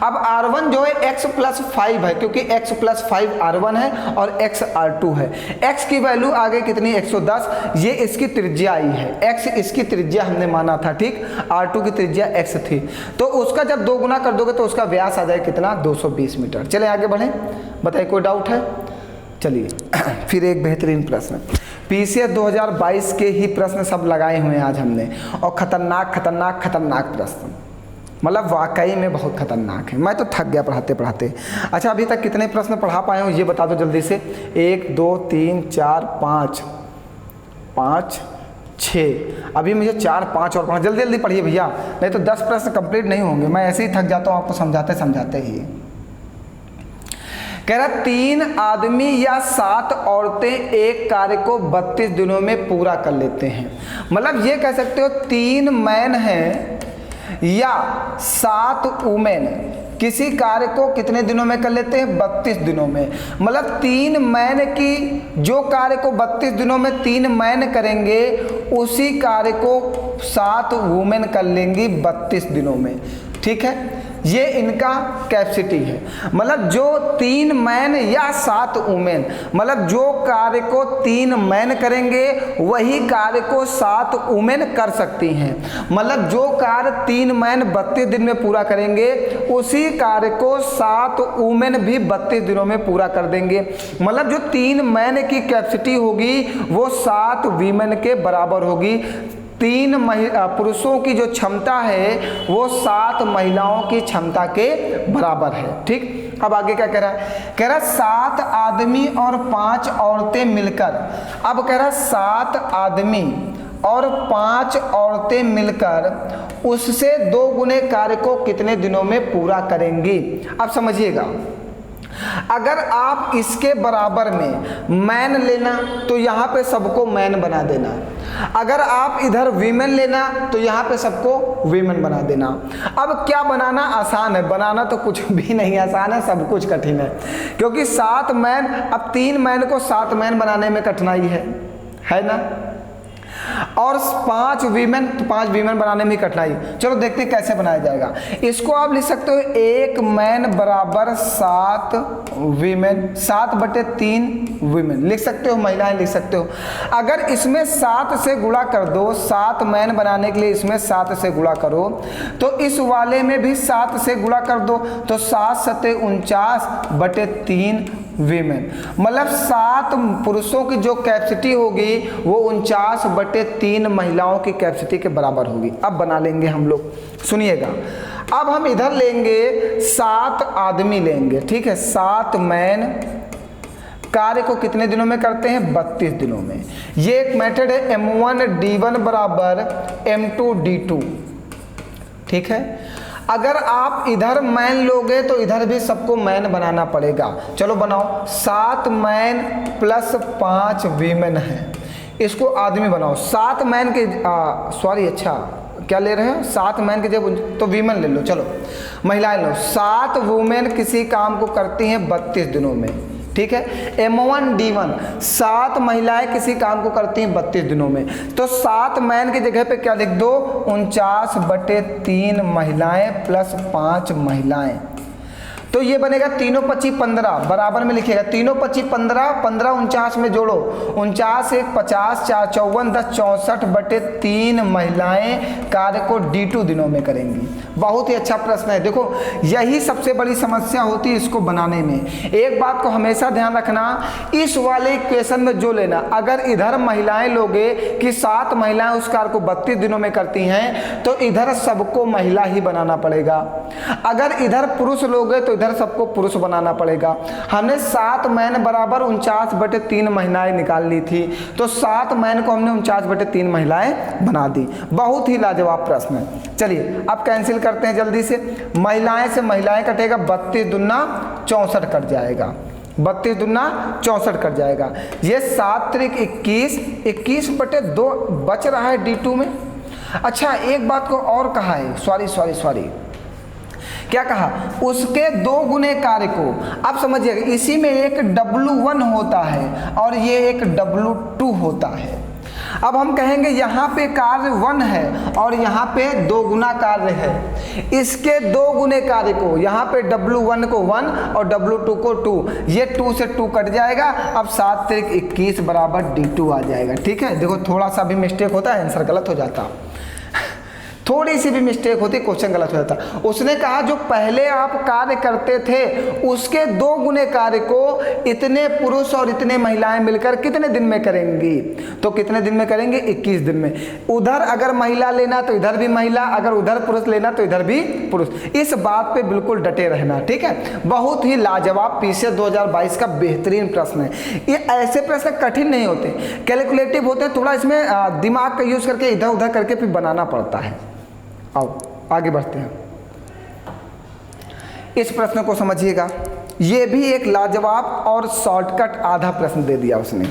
अब R1 जो है x + 5 है, क्योंकि x + 5 R1 है और x R2 है। x की वैल्यू आ गई कितनी 110, ये इसकी त्रिज्या आई है, x इसकी त्रिज्या हमने माना था, ठीक। R2 की त्रिज्या x थी, तो उसका जब 2 गुना कर दोगे तो उसका व्यास आ जाए कितना 220 मीटर। चले आगे बढ़े, बताइए कोई डाउट है। चलिए फिर एक बेहतरीन प्रश्न, PCS 2022 के ही प्रश्न सब लगाए हुए हैं आज हमने, और खतरनाक खतरनाक खतरनाक प्रश्न, मतलब वाकई में बहुत खतरनाक है। मैं तो थक गया पढ़ाते पढ़ाते। अच्छा अभी तक कितने प्रश्न पढ़ा पाए हो ये बता दो जल्दी से। 1 2 3 4 5 5 6, अभी मुझे 4 5 और 5, जल्दी जल्दी पढ़िए भैया, नहीं तो 10 प्रश्न कंप्लीट नहीं होंगे। मैं ऐसे ही थक जाता हूँ आपको समझाते समझाते ही। कह रहा 3 आदमी या 7 औरतें एक कार्य को 32 दिनों में पूरा कर लेते हैं। मतलब ये कह सकते हो 3 मैन हैं या 7 वुमेन किसी कार्य को कितने दिनों में कर लेते हैं 32 दिनों में। मतलब 3 मैन की जो कार्य को 32 दिनों में 3 मैन करेंगे उसी कार्य को 7 वुमेन कर लेंगी 32 दिनों में, ठीक है। ये इनका कैपेसिटी है। मतलब जो 3 मैन या 7 वुमेन, मतलब जो कार्य को 3 मैन करेंगे वही कार्य को 7 वुमेन कर सकती हैं। मतलब जो कार्य 3 मैन 32 दिन में पूरा करेंगे उसी कार्य को 7 वुमेन भी 32 दिनों में पूरा कर देंगे। मतलब जो 3 मैन की कैपेसिटी होगी वो 7 वीमेन के बराबर होगी। 3 पुरुषों की जो क्षमता है वो 7 महिलाओं की क्षमता के बराबर है। ठीक, अब आगे क्या कह रहा है? कह रहा 7 आदमी और 5 औरतें मिलकर, अब कह रहा 7 आदमी और 5 औरतें मिलकर उससे 2 गुने कार्य को कितने दिनों में पूरा करेंगी? अब समझिएगा, अगर आप इसके बराबर में मैन लेना तो यहाँ पे सबको मैन बना देना, अगर आप इधर वीमेन लेना तो यहाँ पे सबको वीमेन बना देना। अब क्या बनाना आसान है? बनाना तो कुछ भी नहीं आसान है, सब कुछ कठिन है, क्योंकि 7 मैन, अब 3 मैन को 7 मैन बनाने में कठिनाई है ना, और 5 वीमेन तो 5 वीमेन बनाने में कठिनाई। चलो देखते हैं कैसे बनाया जाएगा। इसको आप लिख सकते हो 1 मैन बराबर 7 वीमेन, 7/3 वीमेन लिख सकते हो, महिलाएं लिख सकते हो। अगर इसमें 7 से गुणा कर दो, 7 मैन बनाने के लिए इसमें 7 से गुणा करो, तो इस वाले में भी 7 से गुणा कर दो, तो 7 × 49/3 वीमेन। मतलब 7 पुरुषों की जो कैपेसिटी होगी वो 49/3 महिलाओं की कैपेसिटी के बराबर होगी। अब बना लेंगे हम लोग, सुनिएगा। अब हम इधर लेंगे 7 आदमी लेंगे, ठीक है, 7 मैन कार्य को कितने दिनों में करते हैं? 32 दिनों में। ये एक मेथड है M1D1 बराबर M2D2, ठीक है। अगर आप इधर मैन लोगे तो इधर भी सबको मैन बनाना पड़ेगा। चलो बनाओ, 7 मैन प्लस 5 वीमेन है, इसको आदमी बनाओ। 7 मैन के अच्छा क्या ले रहे हैं? 7 मैन के जब तो वीमेन ले लो, चलो महिलाएं लो। 7 वुमेन किसी काम को करती हैं 32 दिनों में, ठीक है। M1D1 7 महिलाएं किसी काम को करती हैं 32 दिनों में, तो 7 मैन की जगह पे क्या लिख दो? 49/3 महिलाएं प्लस 5 महिलाएं, तो ये बनेगा 3 × 25 15 बराबर में लिखिएगा। 3 × 25 15, 15 49 में जोड़ो, 49 1 50, 4 54 10 64/3 महिलाएं कार्य को D2 दिनों में करेंगी। बहुत ही अच्छा प्रश्न है। देखो यही सबसे बड़ी समस्या होती है इसको बनाने में। एक बात को हमेशा ध्यान रखना, इस वाले इक्वेशन में जो लेना, अगर इधर महिलाएं लोगे कि 7 महिलाएं उस कार्य को 32 दिनों में करती हैं तो इधर सबको महिला ही बनाना पड़ेगा। अगर इधर पुरुष लोगे तो इधर सबको पुरुष बनाना पड़ेगा। हमने 7 मैन बराबर 49/3 महिलाएं निकाल ली थी, तो 7 मैन को हमने 49/3 महिलाएं बना दी। बहुत ही लाजवाब प्रश्न है। चलिए अब कैंसिल करते हैं जल्दी से। महिलाएं से महिलाएं कटेगा, 32 दूना 64 कट जाएगा, 32 दूना 64 कट जाएगा। ये 7 × 21, 21/2 बच रहा है D2 में। अच्छा एक बात को और कहा है, सॉरी क्या कहा? उसके 2 गुने कार्य को। अब समझिएगा, इसी में एक W1 होता है और ये एक W2 होता है। अब हम कहेंगे यहाँ पे कार्य 1 है और यहाँ पे 2 गुना कार्य है। इसके 2 गुने कार्य को, यहाँ पे W1 को 1 और W2 को 2, ये 2 से 2 कट जाएगा। अब 7 × 21 बराबर D2 आ जाएगा, ठीक है। देखो थोड़ा सा भी मिस्टेक होता है आंसर गलत हो जाता, थोड़ी सी भी मिस्टेक होती क्वेश्चन गलत हो जाता। उसने कहा जो पहले आप कार्य करते थे उसके 2 गुने कार्य को इतने पुरुष और इतने महिलाएं मिलकर कितने दिन में करेंगी? तो कितने दिन में करेंगे? 21 दिन में। उधर अगर महिला लेना तो इधर भी महिला, अगर उधर पुरुष लेना तो इधर भी पुरुष। इस बात पे बिल्कुल डटे रहना, ठीक है। बहुत ही लाजवाब PCS 2022 का बेहतरीन प्रश्न है। ये ऐसे प्रश्न कठिन नहीं होते, कैलकुलेटिव होते हैं, थोड़ा इसमें दिमाग का यूज करके इधर उधर करके फिर बनाना पड़ता है। आओ आगे बढ़ते हैं। इस प्रश्न को समझिएगा, ये भी एक लाजवाब और शॉर्टकट आधा प्रश्न दे दिया उसने।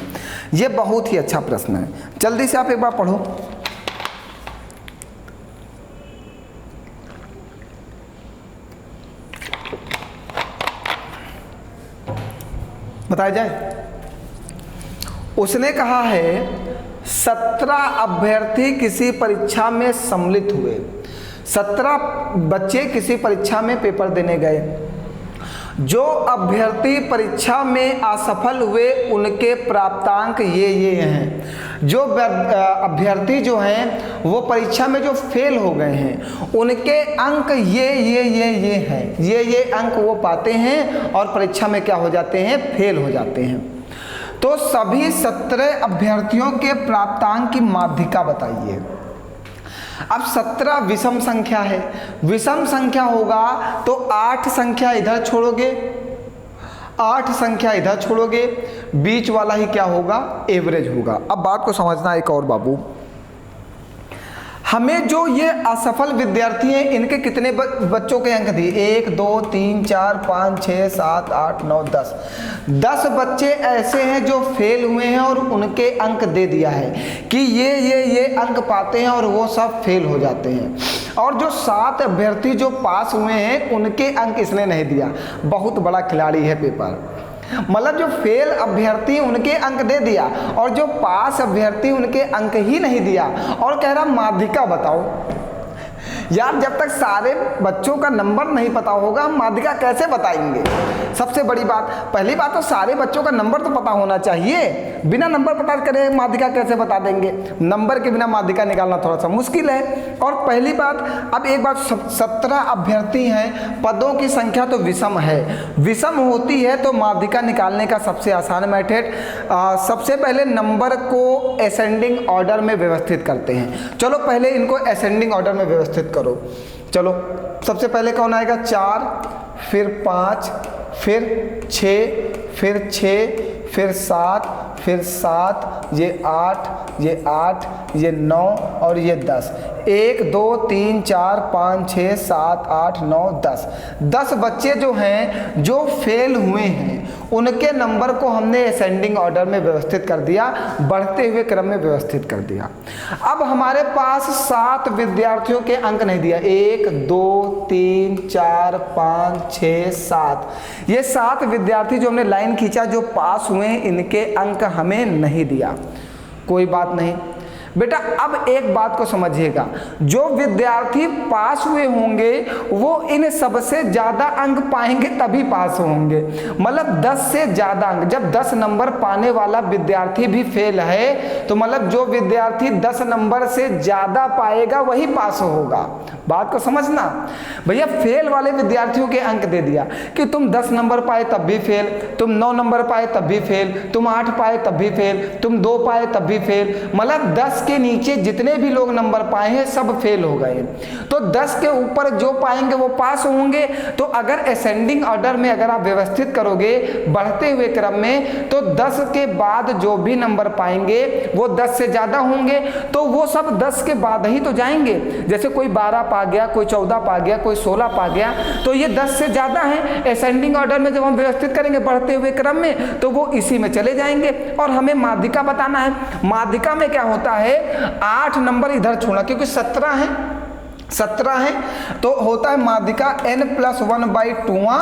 ये बहुत ही अच्छा प्रश्न है, जल्दी से आप एक बार पढ़ो। बताया जाए। उसने कहा है 17 अभ्यर्थी किसी परीक्षा में सम्मिलित हुए। 17 बच्चे किसी परीक्षा में पेपर देने गए। जो अभ्यर्थी परीक्षा में असफल हुए उनके प्राप्तांक ये हैं। जो अभ्यर्थी जो हैं वो परीक्षा में जो फेल हो गए हैं उनके अंक ये हैं। ये अंक वो पाते हैं और परीक्षा में क्या हो जाते हैं, फेल हो जाते हैं। तो सभी 17 अभ्यर्थियों के प्राप्तांक की माध्यिका बताइए। अब 17 विषम संख्या है, विषम संख्या होगा तो 8 संख्या इधर छोड़ोगे, 8 संख्या इधर छोड़ोगे, बीच वाला ही क्या होगा, एवरेज होगा। अब बात को समझना एक और बाबू, हमें जो ये असफल विद्यार्थी हैं इनके कितने बच्चों के अंक दिए, 1 2 3 4 5 6 7 8 9 10। 10 बच्चे ऐसे हैं जो फेल हुए हैं और उनके अंक दे दिया है कि ये अंक पाते हैं और वो सब फेल हो जाते हैं। और जो 7 अभ्यर्थी जो पास हुए हैं उनके अंक इसने नहीं दिया। बहुत बड़ा खिलाड़ी है पेपर, मतलब जो फेल अभ्यर्थी उनके अंक दे दिया और जो पास अभ्यर्थी उनके अंक ही नहीं दिया और कह रहा माध्यिका बताओ। यार जब तक सारे बच्चों का नंबर नहीं पता होगा हम माध्यिका कैसे बताएंगे। सबसे बड़ी बात, पहली बात तो सारे बच्चों का नंबर तो पता होना चाहिए, बिना नंबर पता करे माध्यिका कैसे बता देंगे। नंबर के बिना माध्यिका निकालना थोड़ा सा मुश्किल है। और पहली बात, अब एक बात, 17 अभ्यर्थी हैं, पदों की संख्या तो विषम है, विषम होती है तो माध्यिका निकालने का सबसे आसान मेथड, सबसे पहले नंबर को असेंडिंग ऑर्डर में व्यवस्थित करते हैं। चलो पहले इनको असेंडिंग ऑर्डर में व्यवस्थित करो। चलो सबसे पहले कौन आएगा, 4, फिर 5, फिर 6, फिर 6, फिर 7, फिर 7, ये 8, ये 8, ये 9 और ये 10। 1 2 3 4 5 6 7 8 9 10। 10 बच्चे जो हैं जो फेल हुए हैं उनके नंबर को हमने असेंडिंग ऑर्डर में व्यवस्थित कर दिया, बढ़ते हुए क्रम में व्यवस्थित कर दिया। अब हमारे पास 7 विद्यार्थियों के अंक नहीं दिया, 1 2 3 4 5 6 7। ये 7 विद्यार्थी जो हमने लाइन खींचा जो पास हुए इनके अंक हमें नहीं दिया। कोई बात नहीं बेटा, अब एक बात को समझिएगा, जो विद्यार्थी पास हुए होंगे वो इन सबसे ज़्यादा अंक पाएंगे तभी पास होंगे। मतलब 10 से ज़्यादा अंक, जब 10 नंबर पाने वाला विद्यार्थी भी फेल है तो मतलब जो विद्यार्थी 10 नंबर से ज़्यादा पाएगा वही पास होगा। बात को समझना भैया, फेल वाले विद्यार्थियों के अंक दे दिया कि तुम 10 नंबर पाए तब भी फेल, तुम 9 नंबर पाए तब भी फेल, तुम 8 पाए तब भी फेल, तुम 2 पाए तब भी फेल। मतलब 10 के नीचे जितने भी लोग नंबर पाए हैं सब फेल हो गए। तो 10 के ऊपर जो पाएंगे वो पास होंगे। तो अगर असेंडिंग ऑर्डर में अगर आप व्यवस्थित करोगे बढ़ते हुए क्रम में, तो 10 के बाद जो भी नंबर पाएंगे वो 10 से ज्यादा होंगे, तो वो सब 10 के बाद ही तो जाएंगे। जैसे कोई 12 पा गया, कोई 14 पा गया, कोई 16 पा गया, तो ये 10 से ज्यादा है। असेंडिंग ऑर्डर में जब हम व्यवस्थित करेंगे बढ़ते हुए क्रम में तो वो इसी में चले जाएंगे। और हमें माध्यिका बताना है। माध्यिका में क्या होता है, 8 नंबर इधर छोड़ना, क्योंकि 17 है तो होता है माध्यिका n+1/2वां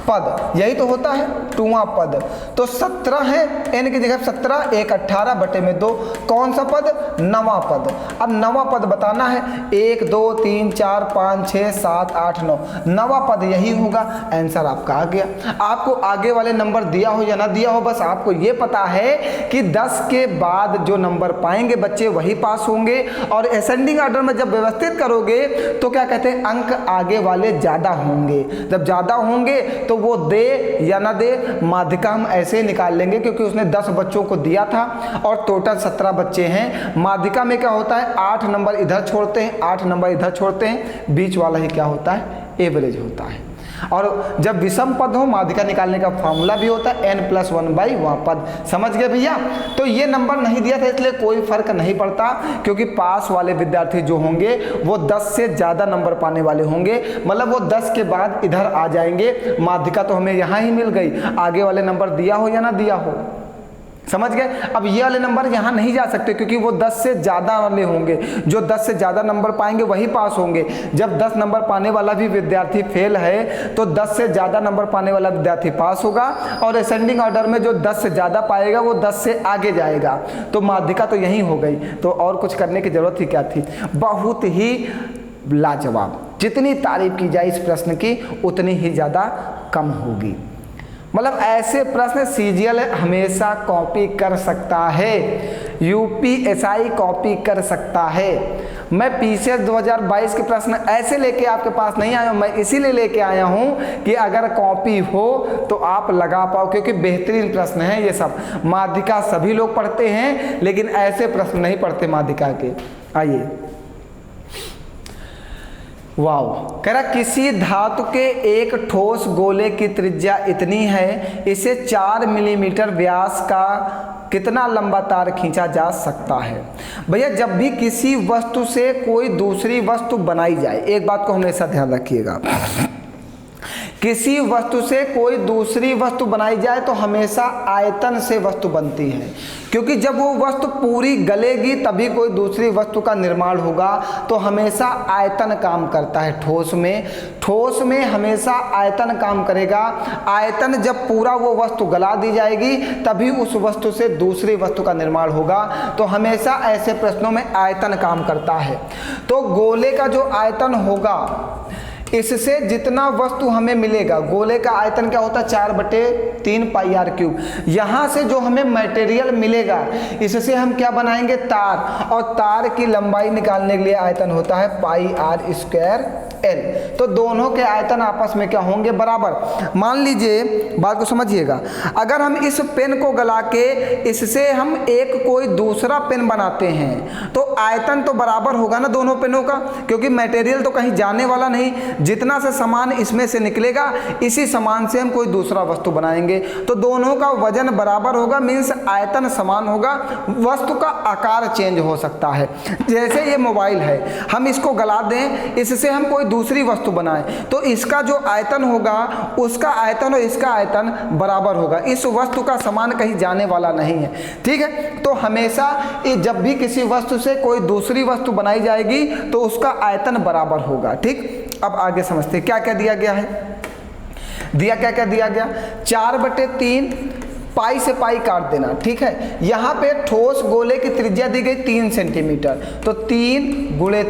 पद, यही तो होता है 2वां पद। तो 17 है, n की जगह 17, 1 18/2, कौन सा पद, 9वां पद। अब 9वां पद बताना है, 1 2 3 4 5 6 7 8 9, 9वां पद यही होगा। आंसर आपका आ गया। आपको आगे वाले नंबर दिया हो या ना दिया हो, बस आपको ये पता है कि 10 के बाद जो नंबर पाएंगे बच्चे वही पास होंगे। और असेंडिंग ऑर्डर में जब व्यवस्थित करोगे तो क्या कहते हैं, अंक आगे वाले ज्यादा होंगे। जब ज्यादा होंगे तो वो दे या ना दे, माध्यिका हम ऐसे ही निकाल लेंगे क्योंकि उसने 10 बच्चों को दिया था और टोटल 17 बच्चे हैं। माध्यिका में क्या होता है, 8 नंबर इधर छोड़ते हैं, 8 नंबर इधर छोड़ते हैं, बीच वाला ही क्या होता है, एवरेज होता है। और जब विषम पद हो माध्यिका निकालने का फॉर्मूला भी होता है n+1/1 पद। समझ गए भैया। तो ये नंबर नहीं दिया था इसलिए कोई फर्क नहीं पड़ता, क्योंकि पास वाले विद्यार्थी जो होंगे वो 10 से ज़्यादा नंबर पाने वाले होंगे, मतलब वो 10 के बाद इधर आ जाएंगे। माध्यिका तो हमें यहाँ ही मिल गई, आगे वाले नंबर दिया हो या ना दिया हो। समझ गए। अब ये वाले नंबर यहाँ नहीं जा सकते क्योंकि वो 10 से ज़्यादा वाले होंगे, जो 10 से ज़्यादा नंबर पाएंगे वही पास होंगे। जब 10 नंबर पाने वाला भी विद्यार्थी फेल है तो 10 से ज़्यादा नंबर पाने वाला विद्यार्थी पास होगा, और असेंडिंग ऑर्डर में जो 10 से ज़्यादा पाएगा वो 10 से आगे जाएगा। तो माध्यिका तो यही हो गई, तो और कुछ करने की ज़रूरत ही क्या थी। बहुत ही लाजवाब। जितनी तारीफ की जाए इस प्रश्न की उतनी ही ज़्यादा कम होगी। मतलब ऐसे प्रश्न सीजीएल हमेशा कॉपी कर सकता है, यूपीएसआई कॉपी कर सकता है। मैं पीसीएस 2022 के प्रश्न ऐसे लेके आपके पास नहीं आया हूँ, मैं इसीलिए लेके आया हूँ कि अगर कॉपी हो तो आप लगा पाओ, क्योंकि बेहतरीन प्रश्न है ये सब। माध्यिका सभी लोग पढ़ते हैं लेकिन ऐसे प्रश्न नहीं पढ़ते माध्यिका के। आइए, वाव, कह रहा किसी धातु के एक ठोस गोले की त्रिज्या इतनी है, इसे 4 मिलीमीटर व्यास का कितना लंबा तार खींचा जा सकता है। भैया जब भी किसी वस्तु से कोई दूसरी वस्तु बनाई जाए, एक बात को हमेशा ध्यान रखिएगा, किसी वस्तु से कोई दूसरी वस्तु बनाई जाए तो हमेशा आयतन से वस्तु बनती है, क्योंकि जब वो वस्तु पूरी गलेगी तभी कोई दूसरी वस्तु का निर्माण होगा। तो हमेशा आयतन काम करता है ठोस में हमेशा आयतन काम करेगा। आयतन जब पूरा वो वस्तु गला दी जाएगी तभी उस वस्तु से दूसरी वस्तु का निर्माण होगा। तो हमेशा ऐसे प्रश्नों में आयतन काम करता है। तो गोले का जो आयतन होगा, इससे जितना वस्तु हमें मिलेगा, गोले का आयतन क्या होता है 4/3 पाई आर क्यूब। यहाँ से जो हमें मटेरियल मिलेगा इससे हम क्या बनाएंगे, तार, और तार की लंबाई निकालने के लिए आयतन होता है पाई आर स्क्वायर एल। तो दोनों के आयतन आपस में क्या होंगे, बराबर। मान लीजिए, बात को समझिएगा, अगर हम इस पेन को गला के इससे हम एक कोई दूसरा पेन बनाते हैं तो आयतन तो बराबर होगा ना दोनों पेनों का, क्योंकि मटेरियल तो कहीं जाने वाला नहीं। जितना से सामान इसमें से निकलेगा इसी सामान से हम कोई दूसरा वस्तु बनाएंगे, तो दोनों का वजन बराबर होगा, मीन्स आयतन समान होगा। वस्तु का आकार चेंज हो सकता है। जैसे ये मोबाइल है, हम इसको गला दें, इससे हम कोई दूसरी वस्तु बनाएं तो इसका जो आयतन होगा उसका आयतन और इसका आयतन बराबर होगा। इस वस्तु का समान कहीं जाने वाला नहीं है, ठीक है। तो हमेशा जब भी किसी वस्तु से कोई दूसरी वस्तु बनाई जाएगी तो उसका आयतन बराबर होगा, ठीक। अब आगे समझते हैं क्या क्या दिया गया है। क्या क्या दिया गया, 4/3 पाई से पाई काट देना, ठीक है। यहाँ पे ठोस गोले की त्रिज्या दी गई 3 सेंटीमीटर, तो 3 ×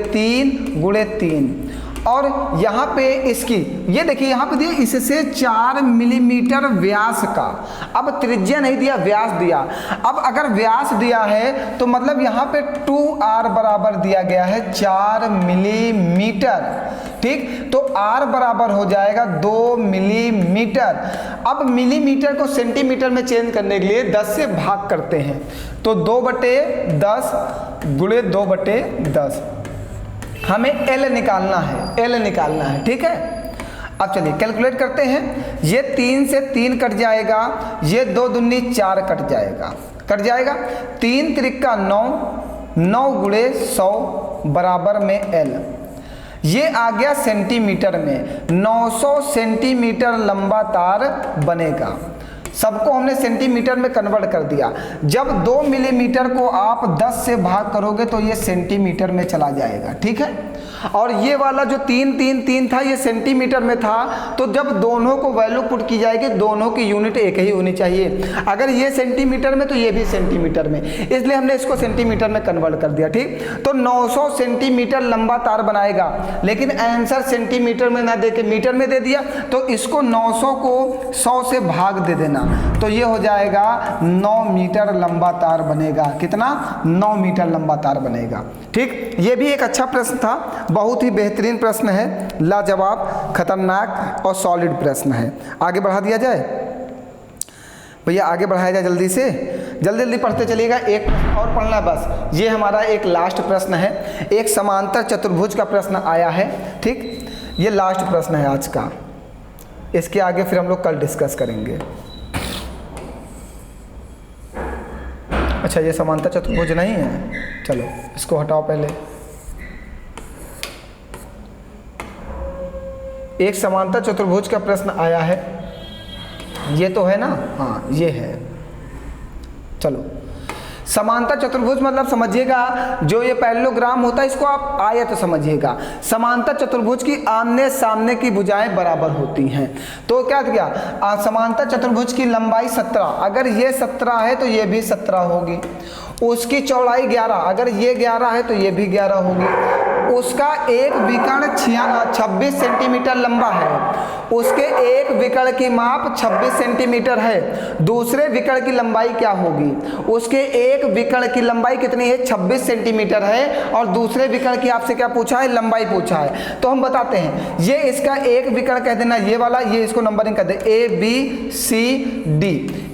3 और यहाँ पे इसकी ये देखिए यहाँ पे दिया इससे 4 मिलीमीटर व्यास का। अब त्रिज्या नहीं दिया, व्यास दिया। अब अगर व्यास दिया है तो मतलब यहाँ पे 2r बराबर दिया गया है 4 मिलीमीटर, ठीक। तो r बराबर हो जाएगा 2 मिलीमीटर। अब मिलीमीटर को सेंटीमीटर में चेंज करने के लिए 10 से भाग करते हैं, तो 2/10 × 2/10 हमें L निकालना है, ठीक है। अब चलिए कैलकुलेट करते हैं। ये 3 से 3 कट जाएगा, ये 2 दूनी 4 कट जाएगा। 3 त्रिका 9, 9 × 100 बराबर में L। ये आ गया सेंटीमीटर में, 900 सेंटीमीटर लंबा तार बनेगा। सबको हमने सेंटीमीटर में कन्वर्ट कर दिया। जब 2 मिलीमीटर को आप 10 से भाग करोगे तो ये सेंटीमीटर में चला जाएगा, ठीक है। और ये वाला जो 3 था ये सेंटीमीटर में था, तो जब दोनों को वैल्यू पुट की जाएगी दोनों की यूनिट एक ही होनी चाहिए। अगर ये सेंटीमीटर में तो ये भी सेंटीमीटर में, इसलिए हमने इसको सेंटीमीटर में कन्वर्ट कर दिया, ठीक। तो 900 सेंटीमीटर लंबा तार बनाएगा, लेकिन आंसर सेंटीमीटर में ना दे के मीटर में दे दिया, तो इसको 900 को 100 से भाग दे देना, तो ये हो जाएगा 9 मीटर लंबा तार बनेगा। कितना, 9 मीटर लंबा तार बनेगा, ठीक। ये भी एक अच्छा प्रश्न था, बहुत ही बेहतरीन प्रश्न है, लाजवाब, खतरनाक और सॉलिड प्रश्न है। आगे बढ़ा दिया जाए भैया, आगे बढ़ाया जाए जल्दी से, जल्दी पढ़ते चलिएगा। एक प्रश्न और पढ़ना है बस, ये हमारा एक लास्ट प्रश्न है। एक समांतर चतुर्भुज का प्रश्न आया है, ठीक। ये लास्ट प्रश्न है आज का, इसके आगे फिर हम लोग कल डिस्कस करेंगे। अच्छा, ये समांतर चतुर्भुज नहीं है, चलो इसको हटाओ पहले। एक समांतर चतुर्भुज का प्रश्न आया है, ये तो है ना, हाँ ये है। चलो, समांतर चतुर्भुज मतलब समझिएगा, जो ये पैरेललोग्राम होता है इसको आप आयत समझिएगा। समांतर चतुर्भुज की आमने सामने की भुजाएं बराबर होती हैं। तो क्या किया, समांतर चतुर्भुज की लंबाई 17, अगर ये 17 है तो ये भी 17 होगी। उसकी चौड़ाई 11, अगर ये 11 है तो ये भी 11 होगी। उसका एक विकर्ण 26 सेंटीमीटर लंबा है, उसके एक विकर्ण की माप 26 सेंटीमीटर है, दूसरे विकर्ण की लंबाई क्या होगी? उसके एक विकर्ण की लंबाई कितनी है? 26 सेंटीमीटर है, और दूसरे विकर्ण की आपसे क्या पूछा है? लंबाई पूछा है। तो हम बताते हैं, ये इसका एक विकर्ण कह देना, ये वाला, ये इसको नंबरिंग कर दे, ABCD।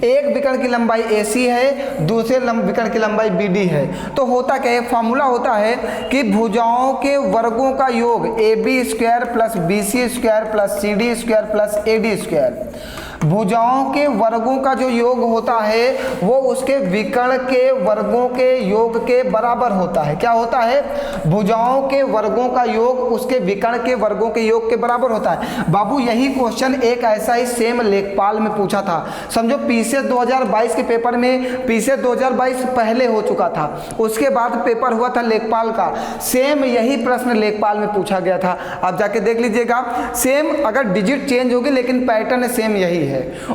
एक विकर्ण की लंबाई AC है, दूसरे विकर्ण की लंबाई BD है। तो होता क्या है? फॉर्मूला होता है कि भुजाओं के वर्गों का योग AB² plus BC² plus CD² plus AD²। भुजाओं के वर्गों का जो योग होता है वो उसके विकर्ण के वर्गों के योग के बराबर होता है। क्या होता है? भुजाओं के वर्गों का योग उसके विकर्ण के वर्गों के योग के बराबर होता है। बाबू यही क्वेश्चन एक ऐसा ही सेम लेखपाल में पूछा था। समझो पीसीएस 2022 के पेपर में, पीसीएस 2022 पहले हो चुका था, उसके बाद पेपर हुआ था लेखपाल का, सेम यही प्रश्न लेखपाल में पूछा गया था। आप जाके देख लीजिएगा, सेम, अगर डिजिट चेंज होगी लेकिन पैटर्न सेम यही है।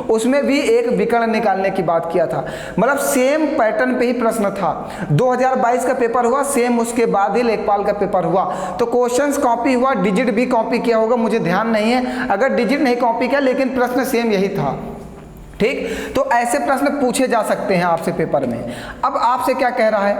उसमें भी एक विकर्ण निकालने की बात किया था, मतलब सेम पैटर्न पे ही प्रश्न था। 2022 का पेपर हुआ, सेम उसके बाद ही लेखपाल का पेपर हुआ। तो क्वेश्चंस कॉपी हुआ, डिजिट भी कॉपी किया होगा, मुझे ध्यान नहीं है, अगर डिजिट नहीं कॉपी किया लेकिन प्रश्न सेम यही था। ठीक, तो ऐसे प्रश्न पूछे जा सकते हैं आपसे पेपर में। अब आपसे क्या कह रहा है?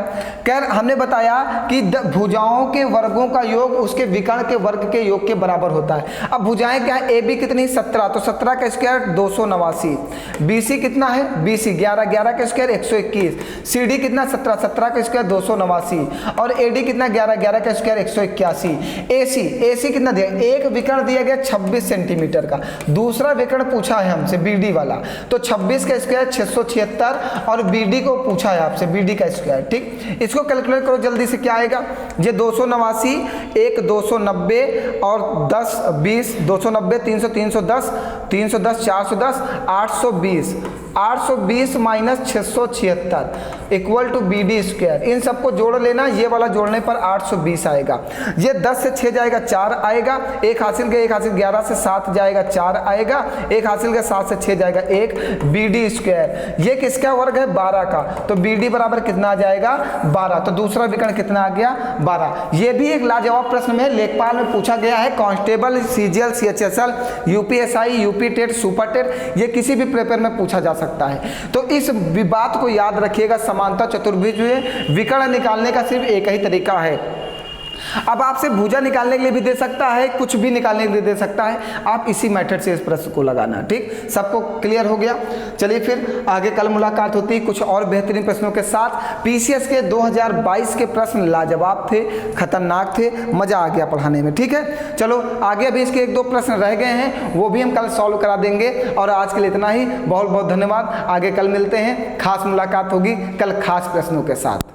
हमने बताया कि भुजाओं के वर्गों का योग उसके विकर्ण के वर्ग के योग के बराबर होता है। अब भुजाएं क्या है? AB कितनी? 17, तो 17 का स्क्वायर 289। BC कितना है? BC 11, 11 का स्क्वायर 121। CD कितना? 17, 17 का स्क्वायर 289। और AD कितना? 11, 11 का स्क्वायर 181। AC कितना दिया? एक विकर्ण दिया गया 26 सेंटीमीटर का, दूसरा विकर्ण पूछा है हमसे BD वाला, तो 26 का स्क्वायर 676, और BD को पूछा है आपसे, BD का स्क्वायर। ठीक, इसको कैलकुलेट करो जल्दी से, क्या आएगा? ये 289, एक 290 और 10 20, 290 300 310 310 410 820, 820 minus 676 equal to BD square. इन सबको जोड़ लेना, ये वाला जोड़ने पर 820 आएगा। ये 10 से 6 जाएगा 4 आएगा, एक हासिल के 11 से 7 जाएगा 4 आएगा, एक हासिल के 7 से 6 जाएगा 1, BD स्क्वायर। ये किसका वर्ग है? 12 का, तो BD बराबर कितना आ जाएगा? 12। तो दूसरा विकर्ण कितना आ गया? 12। ये भी एक लाजवाब प्रश्न में लेखपाल में पूछा गया है। Constable, CGL, CHSL, UPSI, UP TET, super TET, ये किसी भी पेपर में पूछा जा सकता है। तो इस बात को याद रखिएगा, समांतर चतुर्भुज में विकर्ण निकालने का सिर्फ एक ही तरीका है। अब आपसे भुजा निकालने के लिए भी दे सकता है, कुछ भी निकालने के लिए दे सकता है, आप इसी मेथड से इस प्रश्न को लगाना। ठीक, सबको क्लियर हो गया? चलिए फिर आगे कल मुलाकात होती है कुछ और बेहतरीन प्रश्नों के साथ। पीसीएस के 2022 के प्रश्न लाजवाब थे, खतरनाक थे, मजा आ गया पढ़ाने में। ठीक है, चलो आगे अभी इसके 1-2 प्रश्न रह गए हैं, वो भी हम कल सॉल्व करा देंगे। और आज के लिए इतना ही, बहुत बहुत धन्यवाद। आगे कल मिलते हैं, खास मुलाकात होगी कल खास प्रश्नों के साथ।